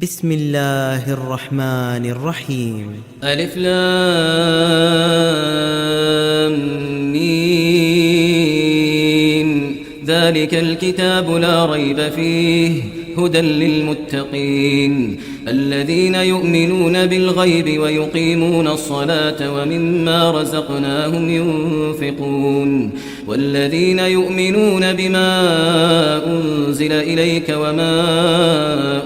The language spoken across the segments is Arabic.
بسم الله الرحمن الرحيم. ألف لام ميم. ذلك الكتاب لا ريب فيه هدى للمتقين الذين يؤمنون بالغيب ويقيمون الصلاة ومما رزقناهم ينفقون والذين يؤمنون بما أنزل إليك وما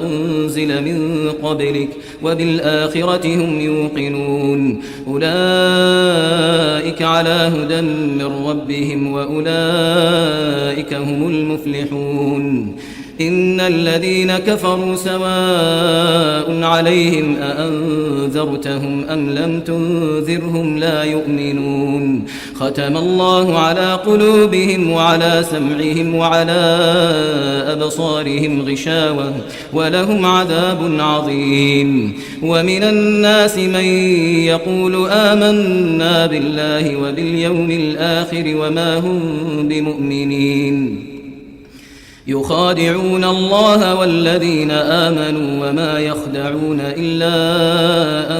أنزل من قبلك وبالآخرة هم يوقنون أولئك على هدى من ربهم وأولئك هم المفلحون إن الذين كفروا سواء عليهم أأنذرتهم أم لم تنذرهم لا يؤمنون ختم الله على قلوبهم وعلى سمعهم وعلى أبصارهم غشاوة ولهم عذاب عظيم ومن الناس من يقول آمنا بالله وباليوم الآخر وما هم بمؤمنين يخادعون الله والذين آمنوا وما يخدعون إلا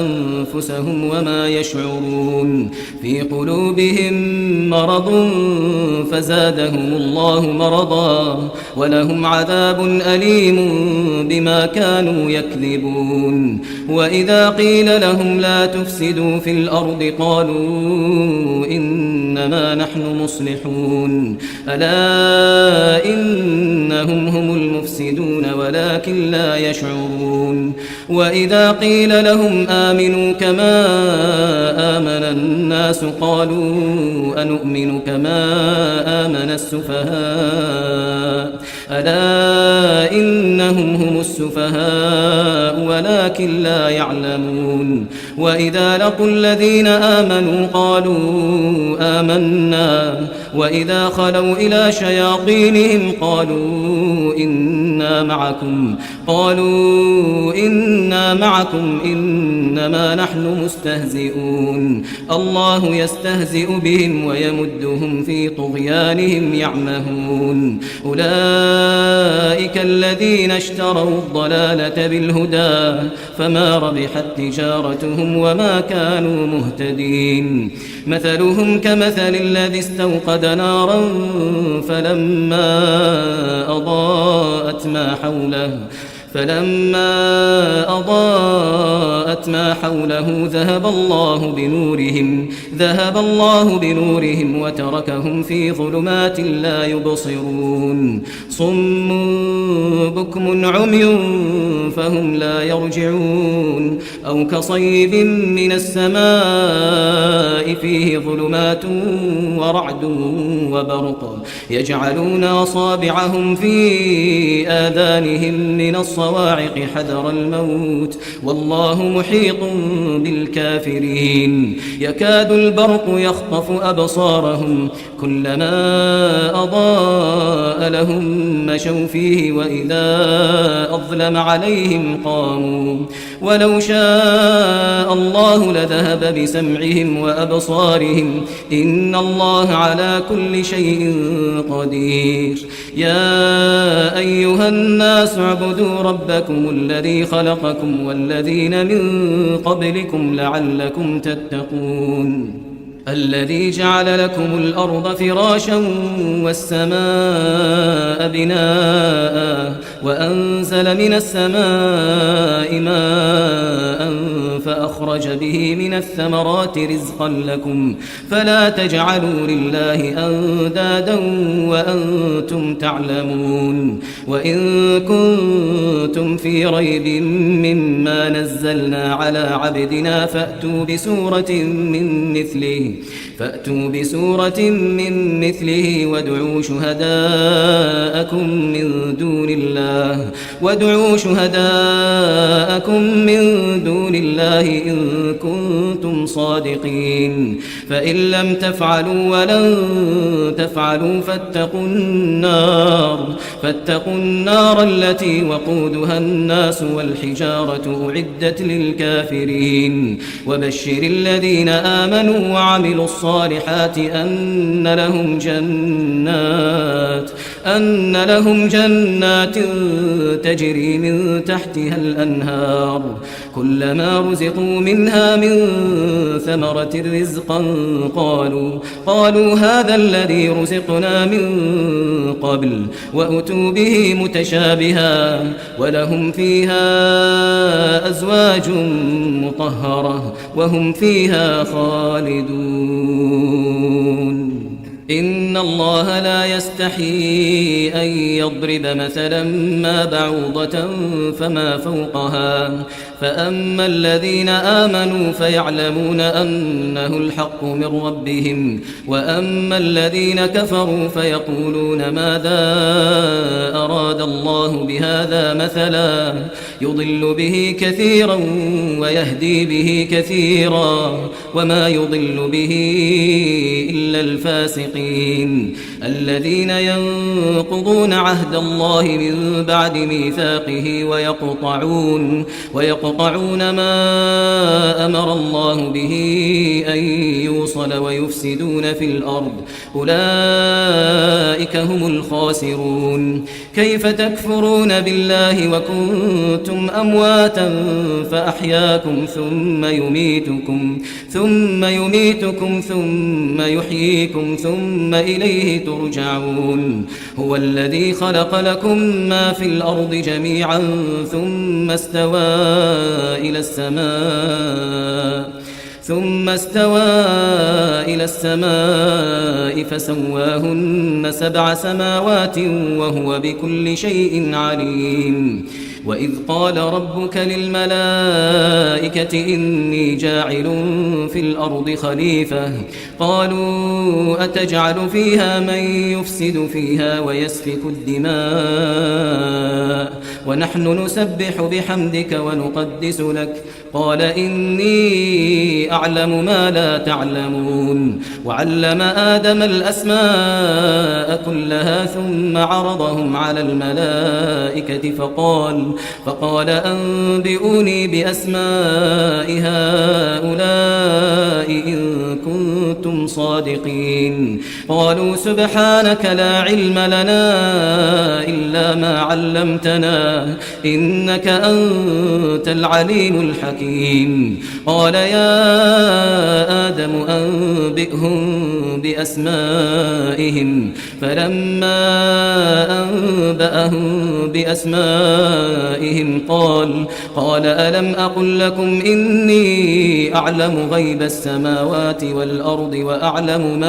أنفسهم وما يشعرون في قلوبهم مرض فزادهم الله مرضا ولهم عذاب أليم بما كانوا يكذبون وإذا قيل لهم لا تفسدوا في الأرض قالوا إنما نحن مصلحون ألا إنهم هم المفسدون ولكن لا يشعرون وإذا قيل لهم آمنوا كما آمن الناس قالوا أنؤمن كما آمن السفهاء ألا إنهم هم السفهاء ولكن لا يعلمون وإذا لقوا الذين آمنوا قالوا آمنا وإذا خلوا إلى شياطينهم قالوا إنا معكم إنما نحن مستهزئون الله يستهزئ بهم ويمدهم في طغيانهم يعمهون أولئك الذين اشتروا الضلالة بالهدى فما ربحت تجارتهم وما كانوا مهتدين مثلهم كمثل الذي استوقد نارا فلما أضاءت ما حوله ذهب الله بنورهم وتركهم في ظلمات لا يبصرون صم بكم عمي فهم لا يرجعون أو كصيب من السماء فيه ظلمات ورعد وبرق يجعلون أصابعهم في آذانهم من الصواعق حذر الموت والله محيط بالكافرين يكاد البرق يخطف أبصارهم كلما أضاء لهم مشوا فيه وإذا أظلم عليهم قاموا ولو شاء الله لذهب بسمعهم وأبصارهم إن الله على كل شيء قدير يا أيها الناس اعبدوا ربكم الذي خلقكم والذين من قبلكم لعلكم تتقون الذي جعل لكم الأرض فراشا والسماء بناء وأنزل من السماء ماء فأخرج به من الثمرات رزقا لكم فلا تجعلوا لله أندادا وأنتم تعلمون وإن كنتم في ريب مما نزلنا على عبدنا فأتوا بسورة من مثله وادعوا شهداءكم من دون الله إن كنتم صادقين فإن لم تفعلوا ولن تفعلوا فاتقوا النار التي وقودها الناس والحجارة أعدت للكافرين وبشر الذين آمنوا وعملوا الصالحات أن لهم أن لهم جنات تجري من تحتها الأنهار كلما رزقوا منها من ثمرة رزقا قالوا هذا الذي رزقنا من قبل وأتوا به متشابها ولهم فيها أزواج مطهرة وهم فيها خالدون إن الله لا يستحي أن يضرب مثلا ما بعوضة فما فوقها فأما الذين آمنوا فيعلمون أنه الحق من ربهم وأما الذين كفروا فيقولون ماذا أراد الله بهذا مثلا يضل به كثيرا ويهدي به كثيرا وما يضل به إلا الفاسقين الذين ينقضون عهد الله من بعد ميثاقه ويقطعون ما أمر الله به أن يوصل ويفسدون في الأرض أولئك هم الخاسرون كيف تكفرون بالله وكنتم أمواتا فأحياكم ثم يميتكم ثم يحييكم ثم إليه ترجعون هو الذي خلق لكم ما في الأرض جميعا ثم استوى إلى السماء فسواهن 7 سماوات وهو بكل شيء عليم وإذ قال ربك للملائكة إني جاعل في الأرض خليفة قالوا أتجعل فيها من يفسد فيها ويسفك الدماء ونحن نسبح بحمدك ونقدس لك قال إني أعلم ما لا تعلمون وعلم آدم الأسماء كلها ثم عرضهم على الملائكة فقال أنبئوني بأسماء هؤلاء إن كنتم صادقين قالوا سبحانك لا علم لنا إلا ما علمتنا إنك أنت العليم الحكيم قال يا آدم أنبئهم بأسمائهم فلما أنبأهم بأسمائهم قال ألم أقل لكم إني أعلم غيب السماوات والأرض وأعلم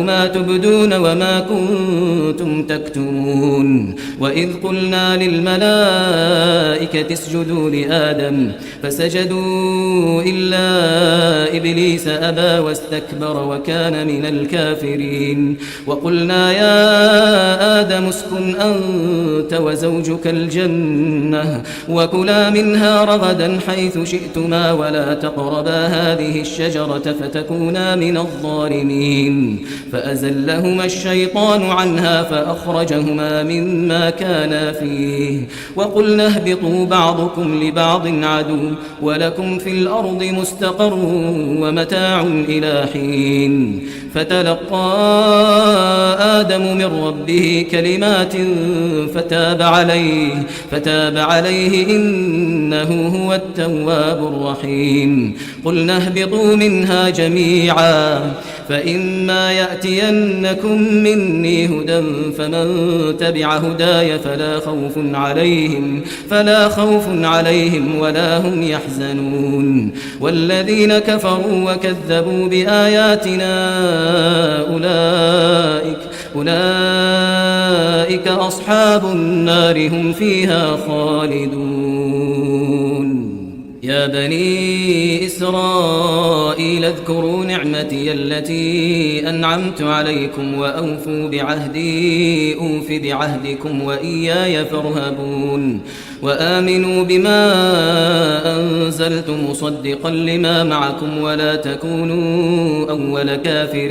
ما تبدون وما كنتم تكتمون وإذ قلنا للملائكة اسجدوا لآدم فسجدوا إلا إبليس أبى واستكبر وكان من الكافرين وقلنا يا آدم اسكن أنت وزوجك الجنة وكلا منها رغدا حيث شئتما ولا تقربا هذه الشجرة فتكونا من الظالمين فأزلهما الشيطان عنها فأخرجهما مما كانا فيه وقلنا اهبطوا بعضكم لبعض عدو ولكم في الأرض مستقر ومتاع إلى حين فتلقى آدم من ربه كلمات فتاب عليه إنه هو التواب الرحيم قلنا اهبطوا منها جميعا فإما يأتينكم مني هدى فمن تبع هداي فلا خوف عليهم ولا هم يحزنون والذين كفروا وكذبوا بآياتنا أولئك أصحاب النار هم فيها خالدون يا بني إسرائيل اذكروا نعمتي التي أنعمت عليكم وأوفوا بعهدي أوف بعهدكم وإياي فارهبون وآمنوا بما أنزلت مصدقا لما معكم ولا تكونوا أول كافر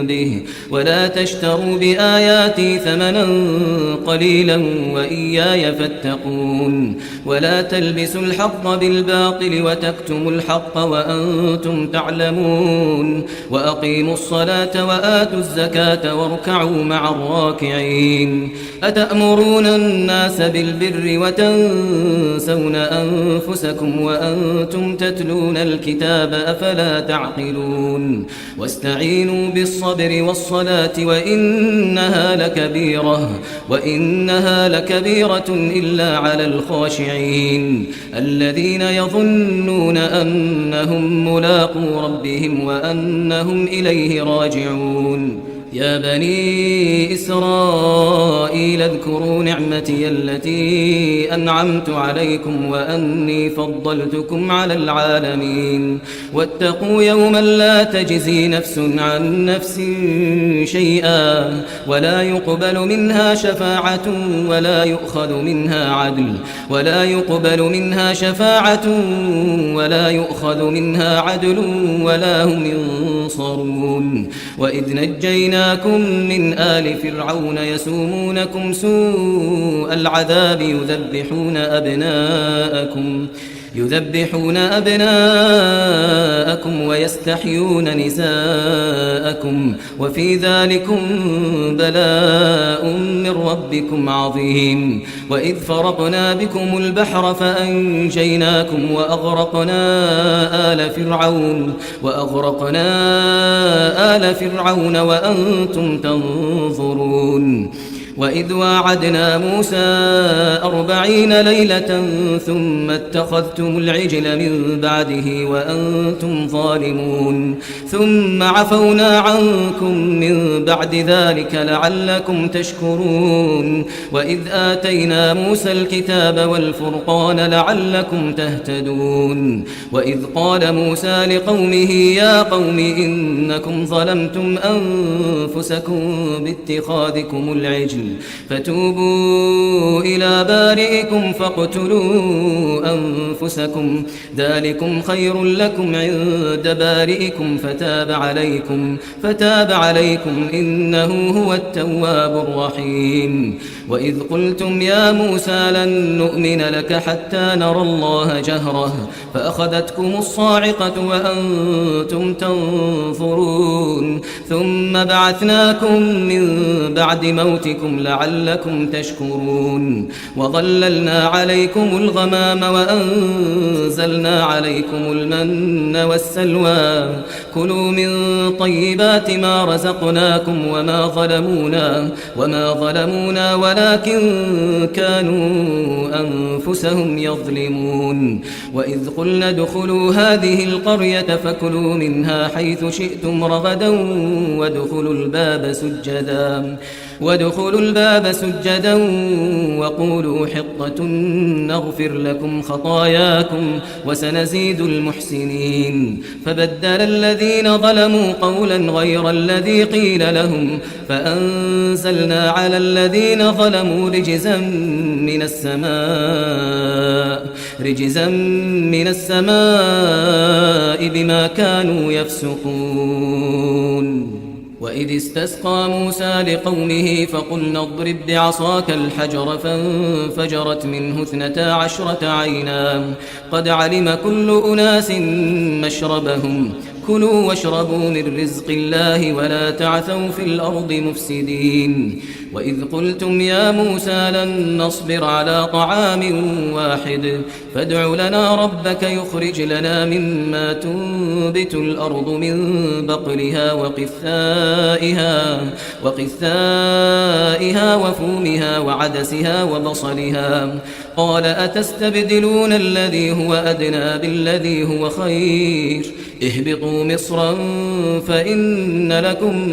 به ولا تشتروا بآياتي ثمنا قليلا وإياي فاتقون ولا تلبسوا الحق بالباطل بالباطل وتكتموا الحق وأنتم تعلمون وأقيموا الصلاة وآتوا الزكاة واركعوا مع الراكعين أتأمرون الناس بالبر وتنسون أنفسكم وأنتم تتلون الكتاب أفلا تعقلون واستعينوا بالصبر والصلاة وإنها لكبيرة إلا على الخاشعين الذين يظنون أنهم ملاقو ربهم وأنهم إليه راجعون يا بني إسرائيل اذكروا نعمتي التي أنعمت عليكم وأني فضلتكم على العالمين واتقوا يوما لا تجزي نفس عن نفس شيئا ولا يقبل منها شفاعة ولا يؤخذ منها عدل ولا هم ينصرون وإذ نجيناكم من آل فرعون يسومونكم سوء العذاب يذبحون أبناءكم ويستحيون نساءكم وفي ذلكم بلاء من ربكم عظيم وإذ فرقنا بكم البحر فأنجيناكم وأغرقنا آل فرعون وأنتم تنظرون وإذ واعدنا موسى 40 ليلة ثم اتخذتم العجل من بعده وأنتم ظالمون ثم عفونا عنكم من بعد ذلك لعلكم تشكرون وإذ آتينا موسى الكتاب والفرقان لعلكم تهتدون وإذ قال موسى لقومه يا قوم إنكم ظلمتم أنفسكم باتخاذكم العجل فتوبوا إلى بارئكم فاقتلوا أنفسكم ذلكم خير لكم عند بارئكم فتاب عليكم إنه هو التواب الرحيم وإذ قلتم يا موسى لن نؤمن لك حتى نرى الله جهرة فأخذتكم الصاعقة وأنتم تنظرون ثم بعثناكم من بعد موتكم لعلكم تشكرون وظللنا عليكم الغمام وأنزلنا عليكم المن والسلوى كلوا من طيبات ما رزقناكم وما ظلمونا ولكن كانوا أنفسهم يظلموا وإذ قلنا ادخلوا هذه القرية فكلوا منها حيث شئتم رغدا وادخلوا الباب سجدا وقولوا حطة نغفر لكم خطاياكم وسنزيد المحسنين فبدل الذين ظلموا قولا غير الذي قيل لهم فأنزلنا على الذين ظلموا رجزا من السماء بما كانوا يفسقون وإذ استسقى موسى لقومه فقلنا اضرب بعصاك الحجر فانفجرت منه 12 عينا قد علم كل أناس مشربهم كلوا واشربوا من رزق الله ولا تعثوا في الأرض مفسدين وإذ قلتم يا موسى لن نصبر على طعام واحد فادع لنا ربك يخرج لنا مما تنبت الأرض من بقلها وقثائها وفومها وعدسها وبصلها قال أتستبدلون الذي هو أدنى بالذي هو خير اهبطوا مصرا فإن لكم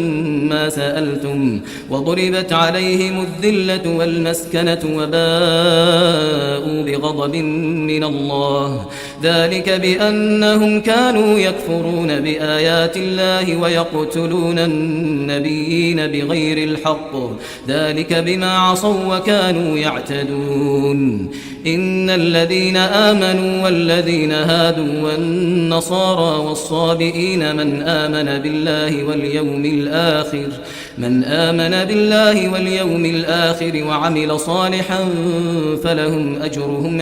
ما سألتم وضربت عليهم الذلة والمسكنة وباءوا بغضب من الله ذلك بأنهم كانوا يكفرون بآيات الله ويقتلون النبيين بغير الحق ذلك بما عصوا وكانوا يعتدون إن الذين آمنوا والذين هادوا والنصارى والصابئين من آمن بالله واليوم الآخر وعمل صالحا فلهم أجرهم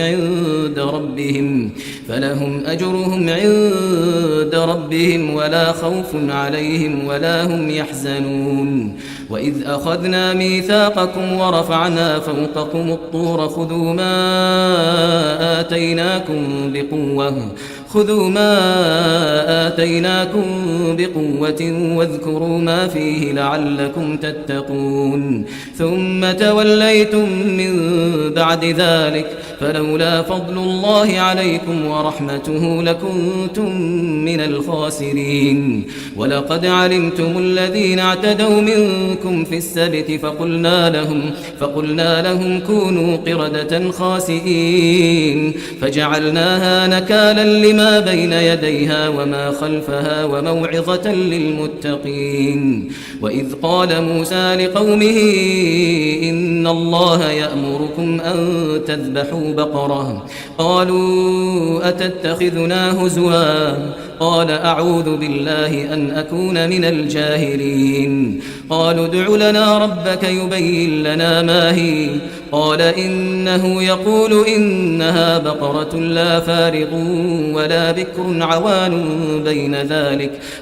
عند ربهم ولا خوف عليهم ولا هم يحزنون وإذ أخذنا ميثاقكم ورفعنا فوقكم الطور خذوا ما آتيناكم بقوة واذكروا ما فيه لعلكم تتقون ثم توليتم من بعد ذلك فلولا فضل الله عليكم ورحمته لكنتم من الخاسرين ولقد علمتم الذين اعتدوا منكم في السبت فقلنا لهم كونوا قردة خاسئين فجعلناها نكالا لما بين يديها وما خلفها وموعظة للمتقين وإذ قال موسى لقومه إن الله يأمركم أن تذبحوا بقرة قالوا أتتخذنا هزوا قال أعوذ بالله أن أكون من الجاهلين قالوا ادع لنا ربك يبين لنا ما هي قال إنه يقول إنها بقرة لا فارغ ولا بكر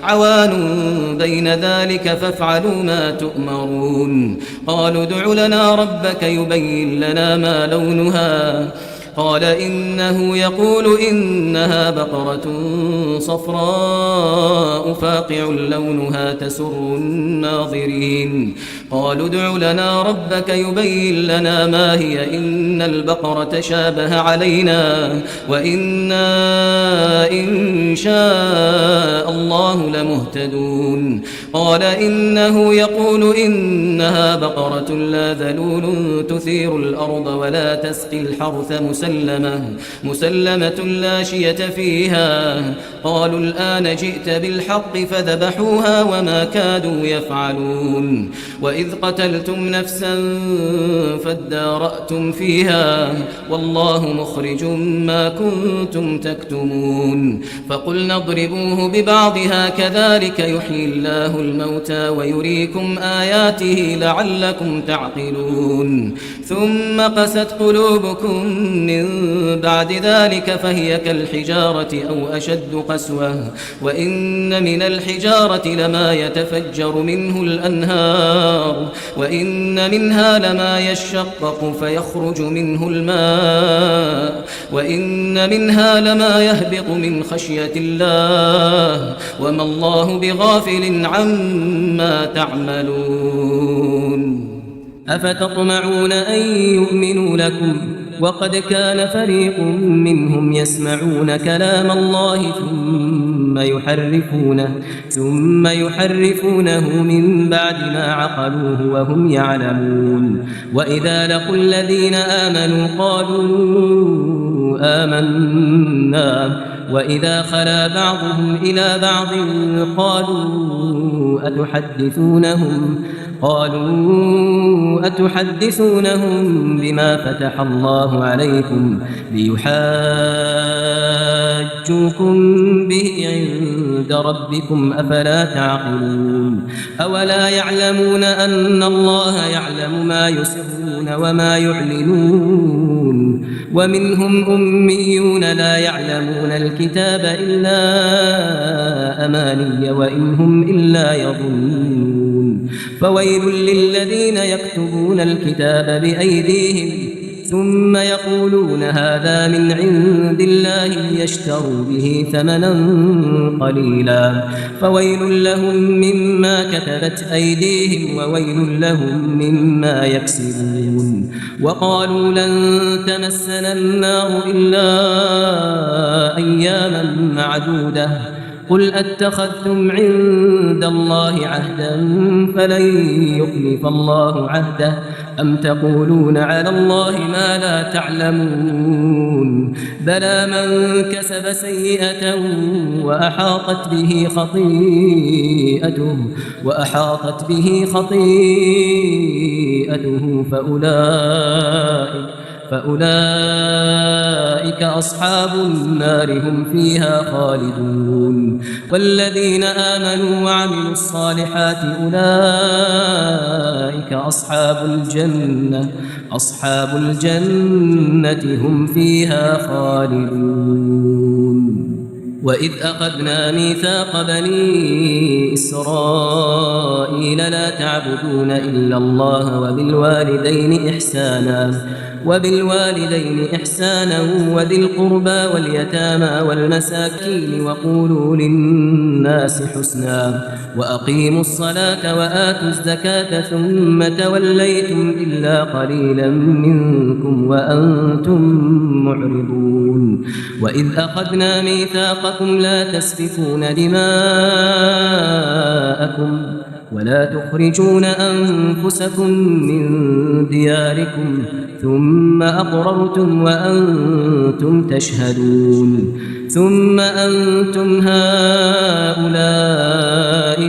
عوان بين ذلك فافعلوا ما تؤمرون قالوا ادع لنا ربك يبين لنا ما لونها قال إنه يقول إنها بقرة صفراء فاقع لونها تسر الناظرين قالوا ادع لنا ربك يبين لنا ما هي إن البقرة شابه علينا وإنا إن شاء الله لمهتدون قال إنه يقول إنها بقرة لا ذلول تثير الأرض ولا تسقي الحرث مسلمة لا شية فيها قالوا الآن جئت بالحق فذبحوها وما كادوا يفعلون وإذ قتلتم نفسا فادارأتم فيها والله مخرج ما كنتم تكتمون فقلنا اضربوه ببعضها كذلك يحيي الله الموتى ويريكم آياته لعلكم تعقلون ثم قست قلوبكم من بعد ذلك فهي كالحجارة أو أشد قسوة وإن من الحجارة لما يتفجر منه الأنهار وإن منها لما يشقق فيخرج منه الماء وإن منها لما يهبط من خشية الله وما الله بغافل عما تعملون أفتطمعون أن يؤمنوا لكم وقد كان فريق منهم يسمعون كلام الله ثم يحرفونه من بعد ما عقلوه وهم يعلمون وإذا لقوا الذين آمنوا قالوا آمنا وإذا خلا بعضهم إلى بعض قالوا أتحدثونهم بما فتح الله عليكم ليحاجوكم به عند ربكم أفلا تعقلون أولا يعلمون أن الله يعلم ما يسرون وما يعلنون ومنهم أميون لا يعلمون الكتاب إلا أماني وإن هم إلا يظنون فويل للذين يكتبون الكتاب بأيديهم ثم يقولون هذا من عند الله ليشتروا به ثمنا قليلا فويل لهم مما كتبت أيديهم وويل لهم مما يكسبون وقالوا لن تمسنا النار إلا أياما معدودة قل أتخذتم عند الله عهدا فلن يخلف الله عهده أم تقولون على الله ما لا تعلمون بلى من كسب سيئة وأحاطت به خطيئته فأولئك أصحاب النار هم فيها خالدون والذين آمنوا وعملوا الصالحات أولئك أصحاب الجنة هم فيها خالدون وإذ أخذنا ميثاق بني إسرائيل لا تعبدون إلا الله وبالوالدين إحسانا وذي القربى واليتامى والمساكين وقولوا للناس حسنا وأقيموا الصلاة وآتوا الزكاة ثم توليتم إلا قليلا منكم وأنتم معرضون وإذ أخذنا ميثاقكم لا تسفكون دماءكم ولا تخرجون أنفسكم من دياركم ثم أقررتم وأنتم تشهدون ثم أنتم هؤلاء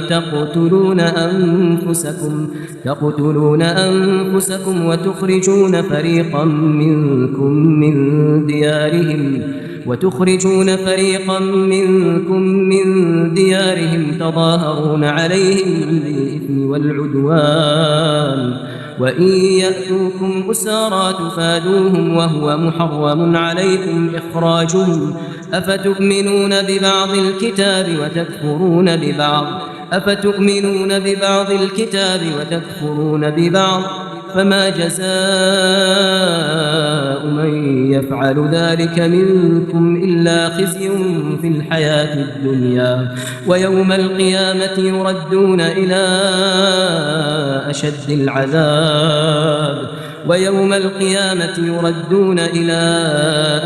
تقتلون أنفسكم وتخرجون فريقا منكم من ديارهم تظاهرون عليهم بالإثم والعدوان وإن يأتوكم أسارى تفادوهم وهو محرم عليكم إخراجهم أفتؤمنون ببعض الكتاب وتكفرون ببعض فما جزاء من يفعل ذلك منكم إلا خزي في الحياة الدنيا ويوم القيامة يردون إلى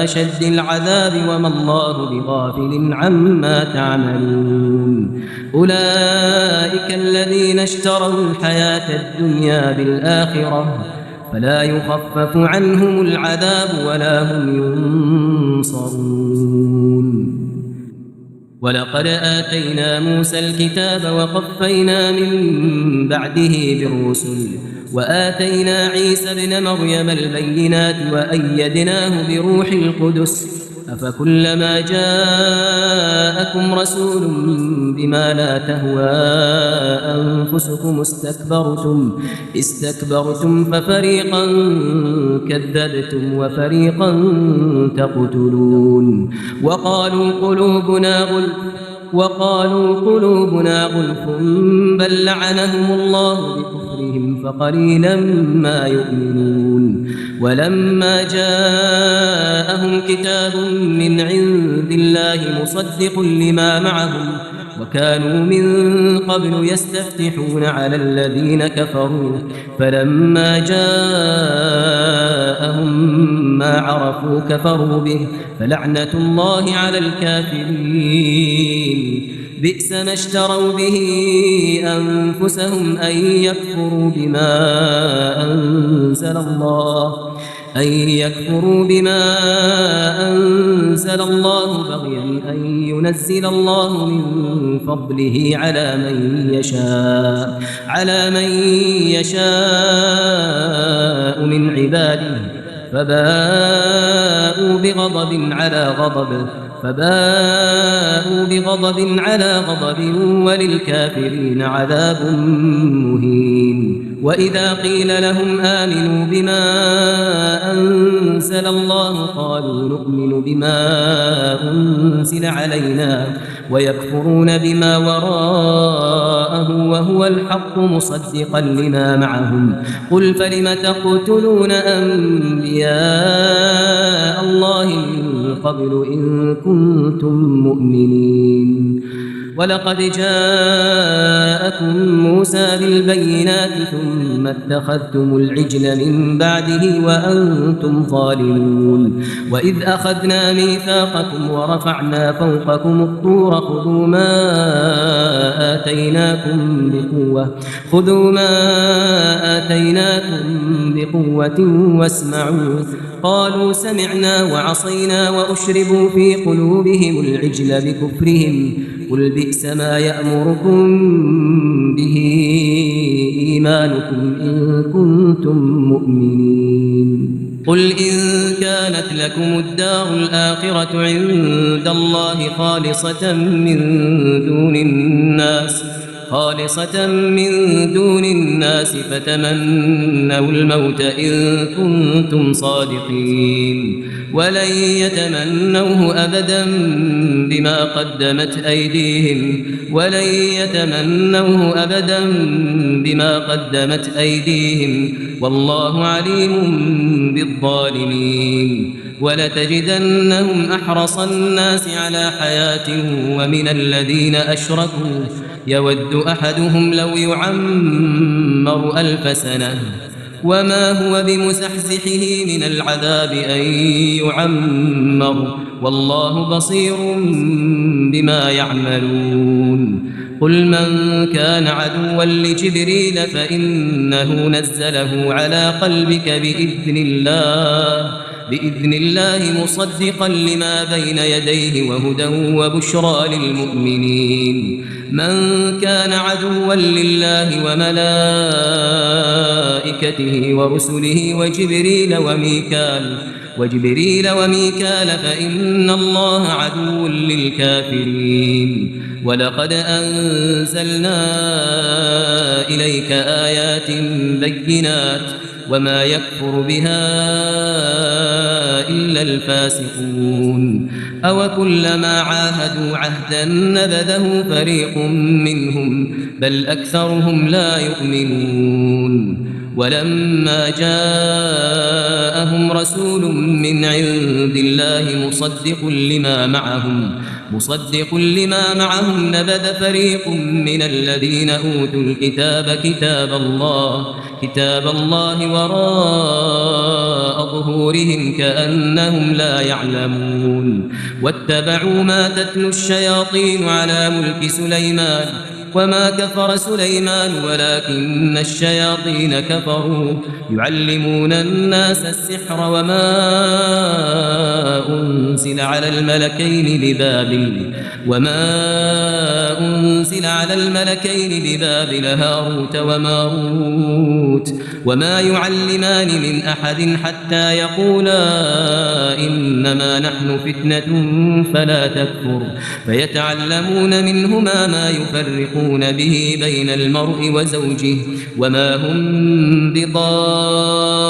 أشد العذاب وما الله بغافل عما تعملون أولئك الذين اشتروا الحياة الدنيا بالآخرة فلا يخفف عنهم العذاب ولا هم ينصرون ولقد آتينا موسى الكتاب وقفينا من بعده بالرسل وآتينا عيسى ابن مريم البينات وأيدناه بروح القدس أفكلما جاءكم رسول بما لا تهوى أنفسكم استكبرتم ففريقا كذبتم وفريقا تقتلون وقالوا قلوبنا غلف بل لعنهم الله بكفرهم فقليلا ما يؤمنون ولما جاءهم كتاب من عند الله مصدق لما معهم وكانوا من قبل يستفتحون على الذين كفروا فلما جاءهم ما عرفوا كفروا به فلعنة الله على الكافرين بئس ما اشتروا به أنفسهم أن يكفروا بما أنزل الله بغيا أن ينزل الله من فضله على من يشاء من عباده فباءوا بغضب على غضب وللكافرين عذاب مهين وإذا قيل لهم آمنوا بما أنزل الله قالوا نؤمن بما أنزل علينا ويكفرون بما وراءه وهو الحق مصدقا لما معهم قل فلم تقتلون أنبياء الله من قبل إن كنتم مؤمنين ولقد جاءكم موسى بالبينات ثم اتخذتم العجل من بعده وأنتم ظالمون وإذ أخذنا ميثاقكم ورفعنا فوقكم الطور خذوا ما آتيناكم بقوة واسمعوا قالوا سمعنا وعصينا وأشربوا في قلوبهم العجل بكفرهم قل بئس ما يأمركم به إيمانكم إن كنتم مؤمنين قل إن كانت لكم الدار الآخرة عند الله خالصة من دون الناس فتمنوا الموت إن كنتم صادقين ولن يتمنوه أبدا بما قدمت أيديهم والله عليم بالظالمين ولتجدنهم أحرص الناس على حياة ومن الذين أشركوا يود أحدهم لو يعمر 1000 سنة وما هو بمزحزحه من العذاب أن يعمر والله بصير بما يعملون قل من كان عدوا لجبريل فإنه نزله على قلبك بإذن الله مصدقا لما بين يديه وهدى وبشرى للمؤمنين من كان عدوا لله وملائكته ورسله وجبريل وميكال فإن الله عدو للكافرين ولقد أنزلنا إليك آيات بينات وما يكفر بها إلا الفاسقون أوكلما عاهدوا عهدا نبذه فريق منهم بل أكثرهم لا يؤمنون ولما جاءهم رسول من عند الله مصدق لما معهم نبذ فريق من الذين أوتوا الكتاب كتاب الله وراء ظهورهم كأنهم لا يعلمون واتبعوا ما تتلو الشياطين على ملك سليمان وما كفر سليمان ولكن الشياطين كفروا يعلمون الناس السحر وما أنزل على الملكين ببابل هاروت وماروت وما يعلمان من أحد حتى يقولا إنما نحن فتنة فلا تكفر فيتعلمون منهما ما يفرقون به بين المرء وزوجه وما هم بضارين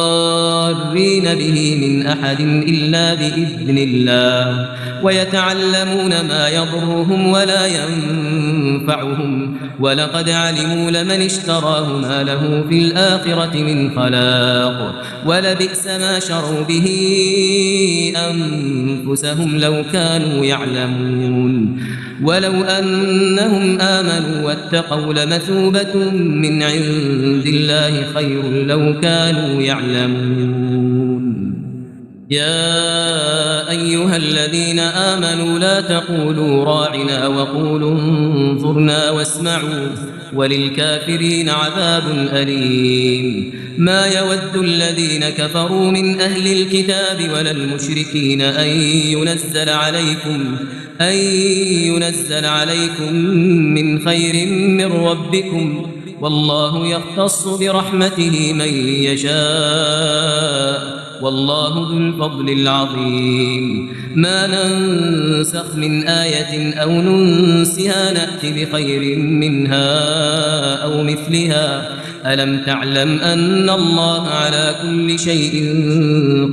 به من أحد إلا بإذن الله ويتعلمون ما يضرهم ولا ينفعهم ولقد علموا لمن اشتراه ما له في الآخرة من خلاق ولبئس ما شروا به أنفسهم لو كانوا يعلمون ولو أنهم آمنوا واتقوا لمثوبة من عند الله خير لو كانوا يعلمون يا أيها الذين آمنوا لا تقولوا راعنا وقولوا انظرنا واسمعوا وللكافرين عذاب أليم ما يود الذين كفروا من أهل الكتاب ولا المشركين أن ينزل عليكم من خير من ربكم والله يختص برحمته من يشاء والله ذو الفضل العظيم ما ننسخ من آية أو ننسها نأت بخير منها أو مثلها ألم تعلم أن الله على كل شيء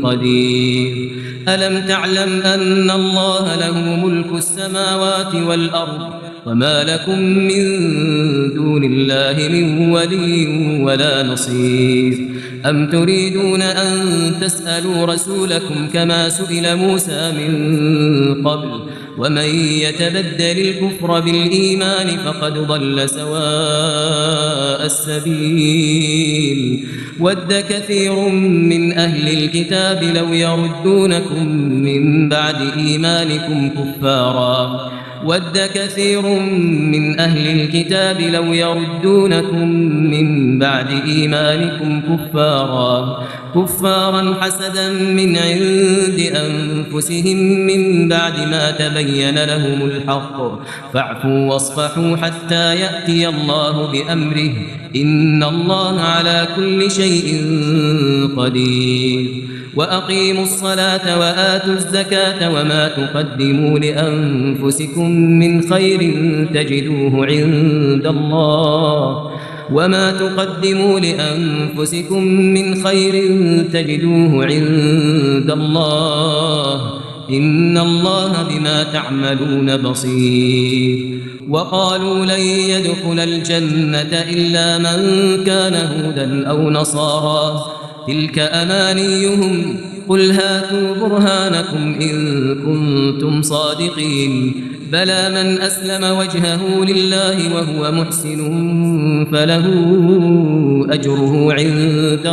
قدير ألم تعلم أن الله له ملك السماوات والأرض وما لكم من دون الله من ولي ولا نصير أم تريدون أن تسألوا رسولكم كما سئل موسى من قبل ومن يتبدل الكفر بالإيمان فقد ضل سواء السبيل ود كثير من أهل الكتاب لو يردونكم من بعد إيمانكم كفارا كفارا حسدا من عند أنفسهم من بعد ما تبين لهم الحق فاعفوا واصفحوا حتى يأتي الله بأمره إن الله على كل شيء قدير وأقيموا الصلاة وآتوا الزكاة وما تقدموا لأنفسكم من خير تجدوه عند الله إن الله بما تعملون بصير. وقالوا لن يدخل الجنة إلا من كان هودا أو نصارى تلك أمانيهم قل هاتوا برهانكم إن كنتم صادقين بلى من أسلم وجهه لله وهو محسن فله أجره عند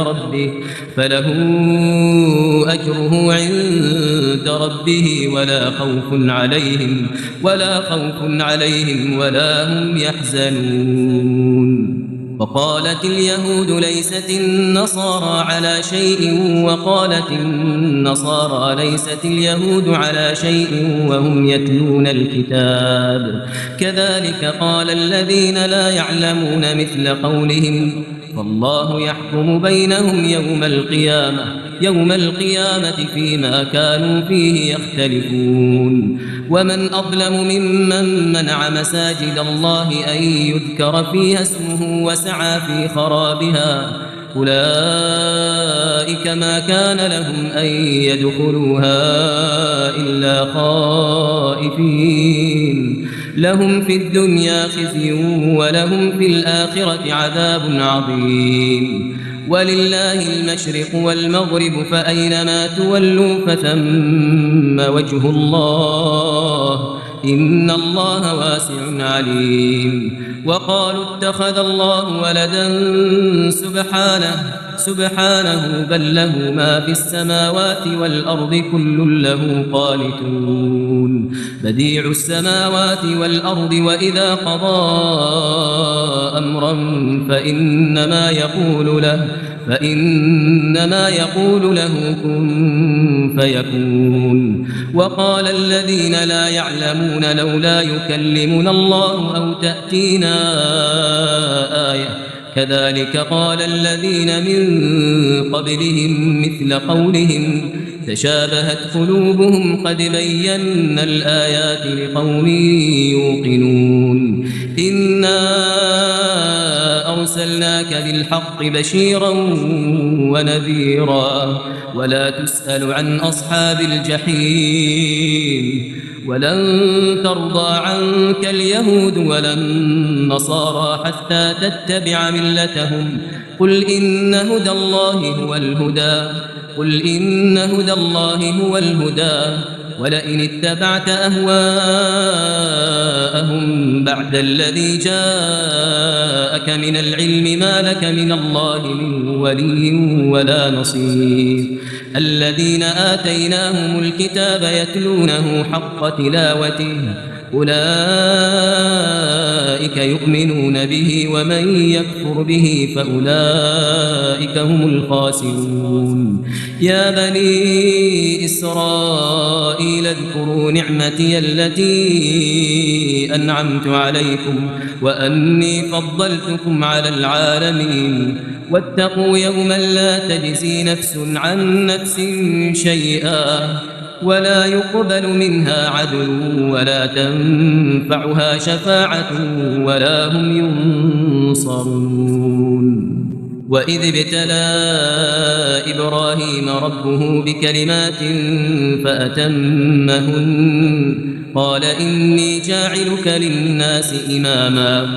ربه ولا خوف عليهم ولا هم يحزنون. وقالت اليهود ليست النصارى على شيء وقالت النصارى ليست اليهود على شيء وهم يتلون الكتاب كذلك قال الذين لا يعلمون مثل قولهم فالله يحكم بينهم يوم القيامة فيما كانوا فيه يختلفون. ومن أظلم ممن منع مساجد الله أن يذكر فيها اسمه وسعى في خرابها أولئك ما كان لهم أن يدخلوها إلا خائفين لهم في الدنيا خزي ولهم في الآخرة عذاب عظيم. ولله المشرق والمغرب فأينما تولوا فثم وجه الله إن الله واسع عليم. وقالوا اتخذ الله ولدا سبحانه بل له ما في السماوات والأرض كل له قانتون بديع السماوات والأرض وإذا قضى أمرا فإنما يقول له كن فيكون. وقال الذين لا يعلمون لولا يكلمنا الله أو تأتينا آية كذلك قال الذين من قبلهم مثل قولهم تشابهت قلوبهم قد بينا الآيات لقوم يوقنون. إنا أرسلناك بالحق بشيرا ونذيرا ولا تسأل عن أصحاب الجحيم ولن ترضى عنك اليهود ولا النصارى حتى تتبع ملتهم قل إن هدى الله هو الهدى ولئن اتبعت أهواءهم بعد الذي جاءك من العلم ما لك من الله من ولي ولا نصير. الذين آتيناهم الكتاب يتلونه حق تلاوته أولئك يؤمنون به ومن يكفر به فأولئك هم الخاسرون. يا بني إسرائيل اذكروا نعمتي التي أنعمت عليكم وأني فضلتكم على العالمين واتقوا يوما لا تجزي نفس عن نفس شيئا ولا يقبل منها عدل ولا تنفعها شفاعة ولا هم ينصرون. وإذ ابتلى إبراهيم ربه بكلمات فأتمهن قال إني جاعلك للناس إماما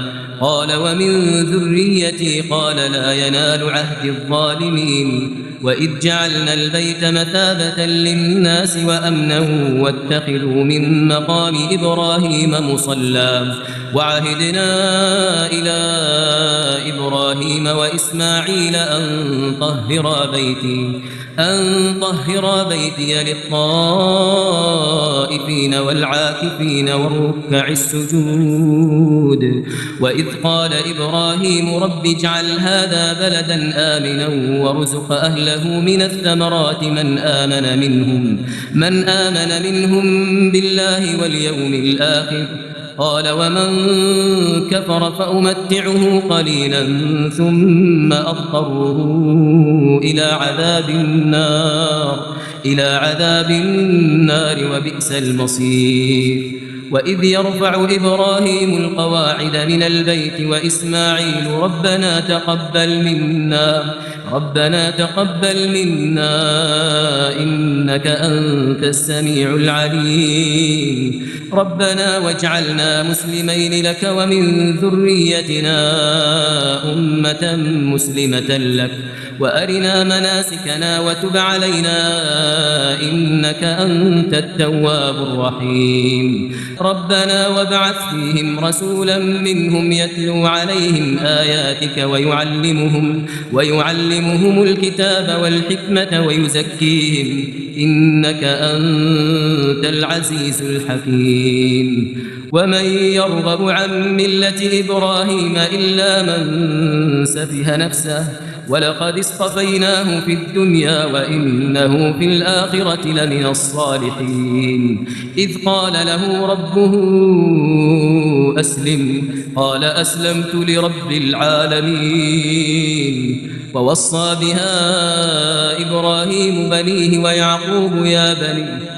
قال ومن ذريتي قال لا ينال عهد الظالمين. وإذ جعلنا البيت مثابة للناس وأمنا واتخذوا من مقام إبراهيم مصلى وعهدنا إلى إبراهيم وإسماعيل أن طهر بيتي للطائفين والعاكفين والركع السجود. وإذ قال إبراهيم رب اجعل هذا بلدا آمنا وارزق أهله من الثمرات من آمن منهم بالله واليوم الآخر قال ومن كفر فأمتعه قليلا ثم أضطره إلى عذاب النار وبئس المصير وإذ يرفع إبراهيم القواعد من البيت وإسماعيل ربنا تقبل منا إنك أنت السميع العليم ربنا واجعلنا مسلمين لك ومن ذريتنا أمة مسلمة لك وأرنا مناسكنا وتب علينا إنك أنت التواب الرحيم ربنا وابعث فيهم رسولا منهم يتلو عليهم آياتك ويعلمهم الكتاب والحكمة ويزكيهم إنك أنت العزيز الحكيم ومن يرغب عن ملة إبراهيم إلا من سفه نفسه ولقد اصطفيناه في الدنيا وإنه في الآخرة لمن الصالحين إذ قال له ربه أسلم قال أسلمت لرب العالمين ووصى بها إبراهيم بنيه ويعقوب يا بني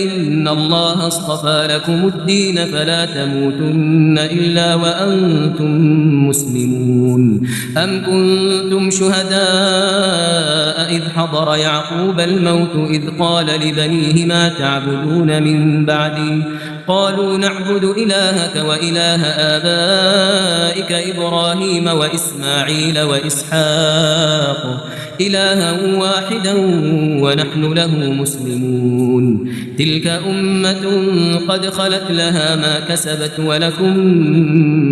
إن الله اصطفى لكم الدين فلا تموتن إلا وأنتم مسلمون أم كنتم شهداء إذ حضر يعقوب الموت إذ قال لبنيه ما تعبدون من بعدي قالوا نعبد إلهك وإله آبائك إبراهيم وإسماعيل وإسحاق إلها واحدا ونحن له مسلمون تلك أمة قد خلت لها ما كسبت ولكم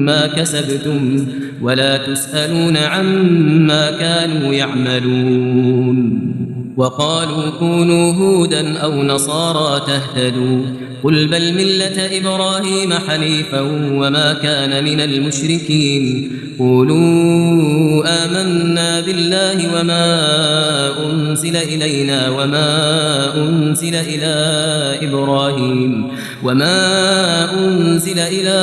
ما كسبتم ولا تسألون عما كانوا يعملون وقالوا كونوا هودا أو نصارى تهتدوا قل بل ملة إبراهيم حنيفا وما كان من المشركين قولوا آمنا بالله وما أنزل إلينا وما أنزل إلى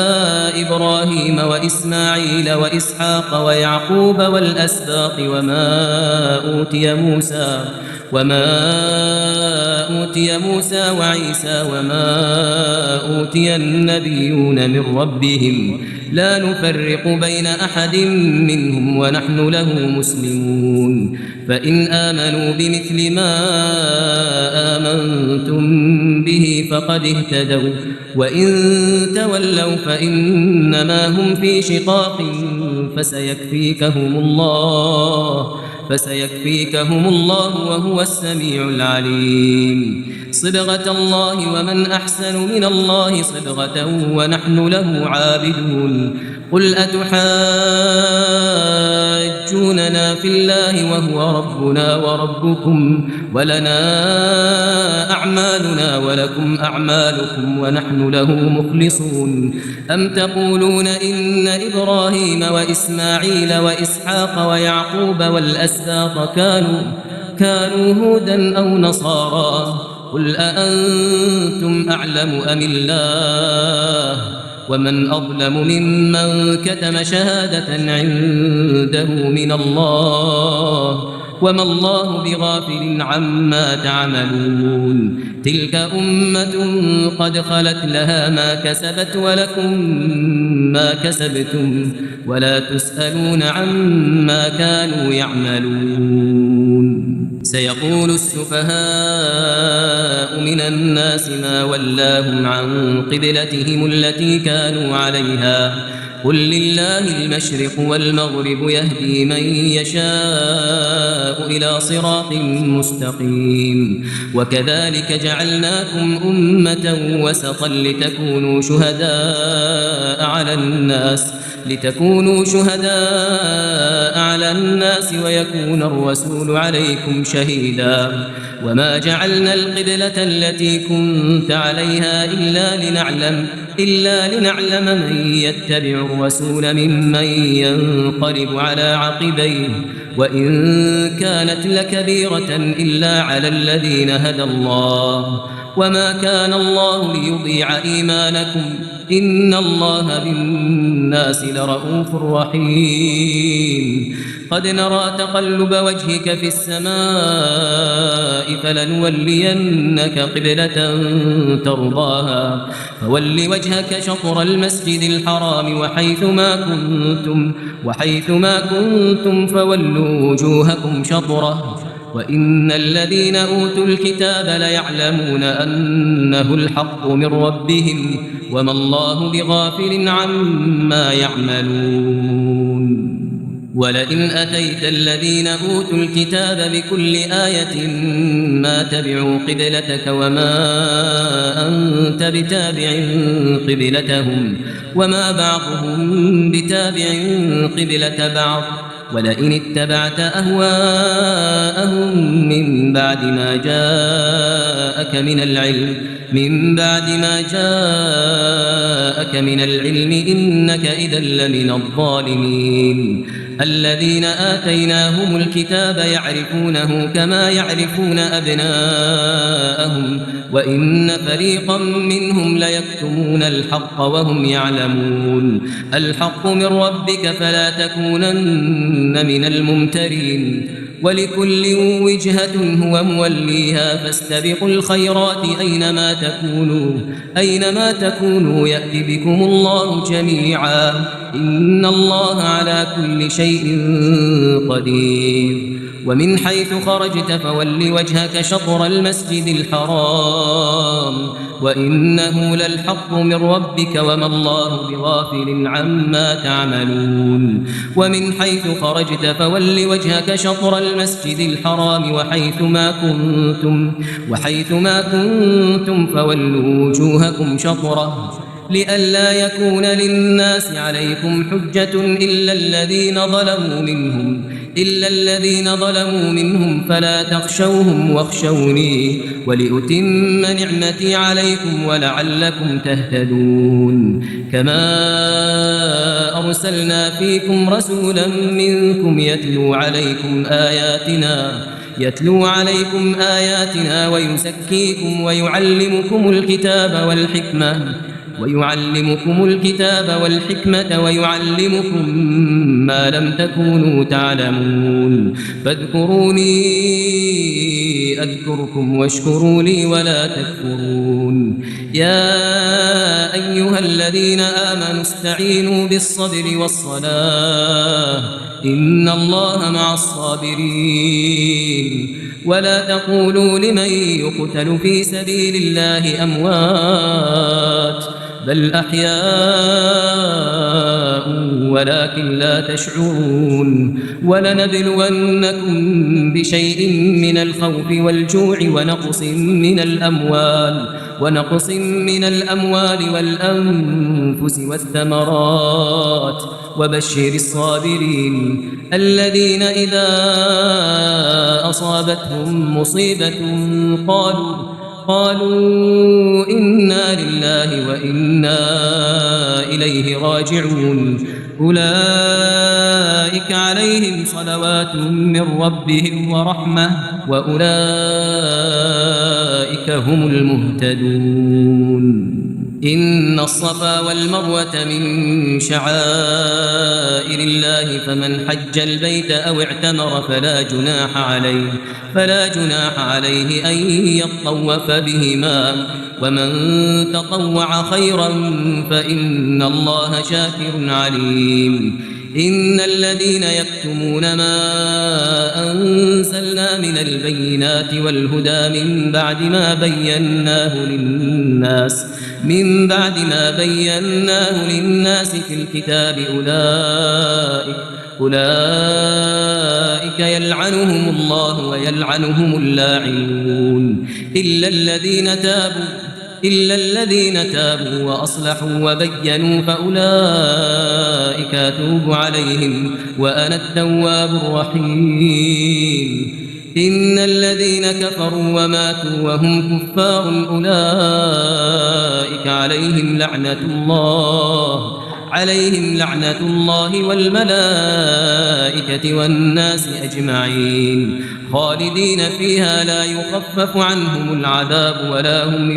إبراهيم وإسماعيل وإسحاق ويعقوب والأسباط وما أوتي موسى وعيسى وما أوتي النبيون من ربهم لا نفرق بين أحد منهم ونحن له مسلمون فإن آمنوا بمثل ما آمنتم به فقد اهتدوا وإن تولوا فإنما هم في شقاق فسيكفيكهم الله وهو السميع العليم صبغة الله ومن أحسن من الله صبغة ونحن له عابدون قل أتحاجوننا في الله وهو ربنا وربكم ولنا أعمالنا ولكم أعمالكم ونحن له مخلصون أم تقولون إن إبراهيم وإسماعيل وإسحاق ويعقوب والأسباط كانوا هودا أو نصارى قل أأنتم أعلم أم الله ومن أظلم ممن كتم شهادة عنده من الله وما الله بغافل عما تعملون تلك أمة قد خلت لها ما كسبت ولكم ما كسبتم ولا تسألون عما كانوا يعملون سيقول السفهاء من الناس ما ولاهم عن قبلتهم التي كانوا عليها قل لله المشرق والمغرب يهدي من يشاء إلى صراط مستقيم وكذلك جعلناكم أمة وسطا لتكونوا شهداء على الناس ويكون الرسول عليكم شهيدا وما جعلنا القبلة التي كنت عليها إلا لنعلم من يتبع الرسول ممن ينقلب على عقبيه وإن كانت لكبيرة إلا على الذين هدى الله وما كان الله ليضيع إيمانكم إن الله بالناس لرءوف رحيم قد نرى تقلب وجهك في السماء فلنولينك قبلة ترضاها فول وجهك شطر المسجد الحرام وحيث ما كنتم فولوا وجوهكم شطره وإن الذين أوتوا الكتاب ليعلمون أنه الحق من ربهم وما الله بغافل عما يعملون ولئن أتيت الذين أوتوا الكتاب بكل آية ما تبعوا قبلتك وما أنت بتابع قبلتهم وما بعضهم بتابع قبلة بعض ولئن اتبعت أهواءهم من بعد ما جاءك من العلم إنك إذا لمن الظالمين الذين آتيناهم الكتاب يعرفونه كما يعرفون أبناءهم وإن فريقا منهم ليكتمون الحق وهم يعلمون الحق من ربك فلا تكونن من الممترين ولكل وجهة هو موليها فاستبقوا الخيرات أينما تكونوا يأتي بكم الله جميعا إن الله على كل شيء قدير ومن حيث خرجت فول وجهك شطر المسجد الحرام وإنه للحق من ربك وما الله بغافل عما تعملون ومن حيث خرجت فول وجهك شطر المسجد الحرام وحيث ما كنتم فولوا وجوهكم شطره لئلا يكون للناس عليكم حجة إلا الذين ظلموا منهم فلا تخشوهم واخشوني ولأتم نعمتي عليكم ولعلكم تهتدون كما أرسلنا فيكم رسولا منكم يتلو عليكم آياتنا ويزكيكم ويعلمكم الكتاب والحكمة ويعلمكم ما لم تكونوا تعلمون فاذكروني أذكركم واشكروا لي ولا تكفرون يا أيها الذين آمنوا استعينوا بالصبر والصلاة إن الله مع الصابرين ولا تقولوا لمن يقتل في سبيل الله أموات بل أحياء ولكن لا تشعرون ولنبلونكم بشيء من الخوف والجوع ونقص من الأموال والأنفس والثمرات وبشر الصابرين الذين إذا أصابتهم مصيبة قالوا إنا لله وإنا إليه راجعون أولئك عليهم صلوات من ربهم ورحمة وأولئك هم المهتدون إن الصفا والمروة من شعائر الله فمن حج البيت أو اعتمر فلا جناح عليه أن يطوف بهما ومن تطوع خيرا فإن الله شاكر عليم إن الذين يكتمون ما أنزلنا من البينات والهدى من بعد ما بيناه للناس في الكتاب أولئك يلعنهم الله ويلعنهم اللاعنون إلا الذين تابوا وأصلحوا وبينوا فأولئك أتوب عليهم وأنا التواب الرحيم إن الذين كفروا وماتوا وهم كفار أولئك عليهم لعنة الله والملائكة والناس أجمعين خالدين فيها لا يخفف عنهم العذاب ولا هم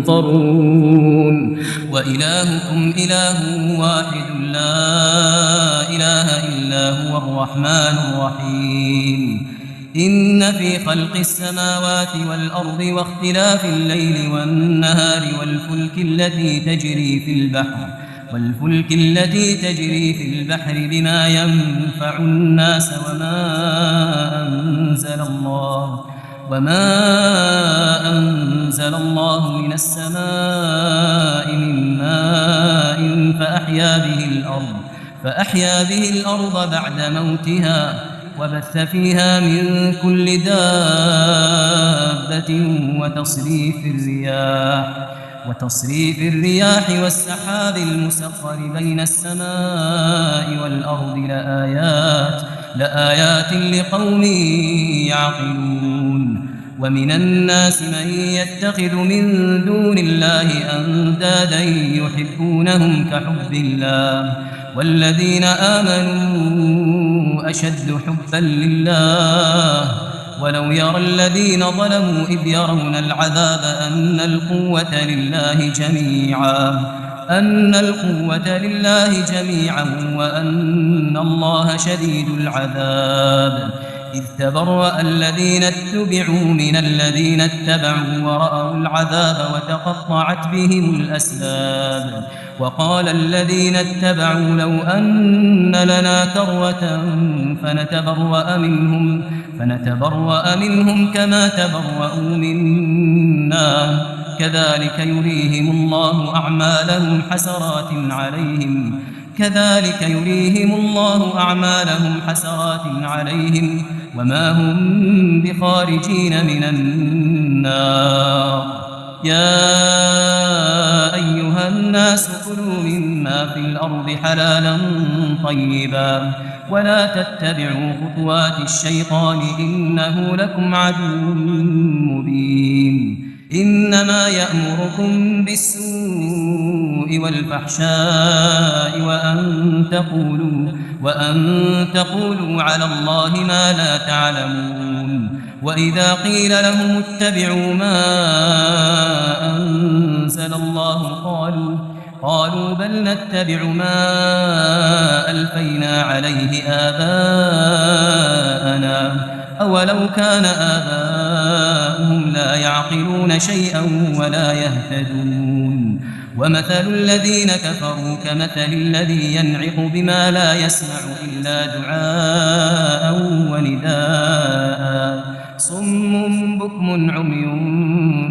ينظرون وإلهكم إله واحد لا إله إلا هو الرحمن الرحيم إن في خلق السماوات والأرض واختلاف الليل والنهار والفلك التي تجري في البحر بما ينفع الناس وما أنزل الله من السماء من ماء فأحيا به الأرض بعد موتها وبث فيها من كل دابة وتصريف الرياح والسحاب المسخر بين السماء والأرض لآيات لقوم يعقلون ومن الناس من يتخذ من دون الله أندادا يحبونهم كحب الله والذين آمنوا أشد حبا لله ولو يرى الذين ظلموا إذ يرون العذاب أن القوة لله جميعا وأن الله شديد العذاب إذ تبرأ الذين اتبعوا من الذين اتبعوا ورأوا العذاب وتقطعت بهم الأسباب وقال الذين اتبعوا لو أن لنا كرة فنتبرأ منهم كما تبرأوا منا كذلك يريهم الله أعمالهم حسرات عليهم وما هم بخارجين من النار يا أيها الناس كلوا مما في الأرض حلالا طيبا ولا تتبعوا خطوات الشيطان إنه لكم عدو مبين إنما يأمركم بالسوء والفحشاء وأن تقولوا على الله ما لا تعلمون وإذا قيل لهم اتبعوا ما أنزل الله قالوا بل نتبع ما ألفينا عليه آباءنا أولو كان آباؤهم لا يعقلون شيئا ولا يهتدون ومثل الذين كفروا كمثل الذي ينعق بما لا يسمع إلا دعاء ونداء صم بكم عمي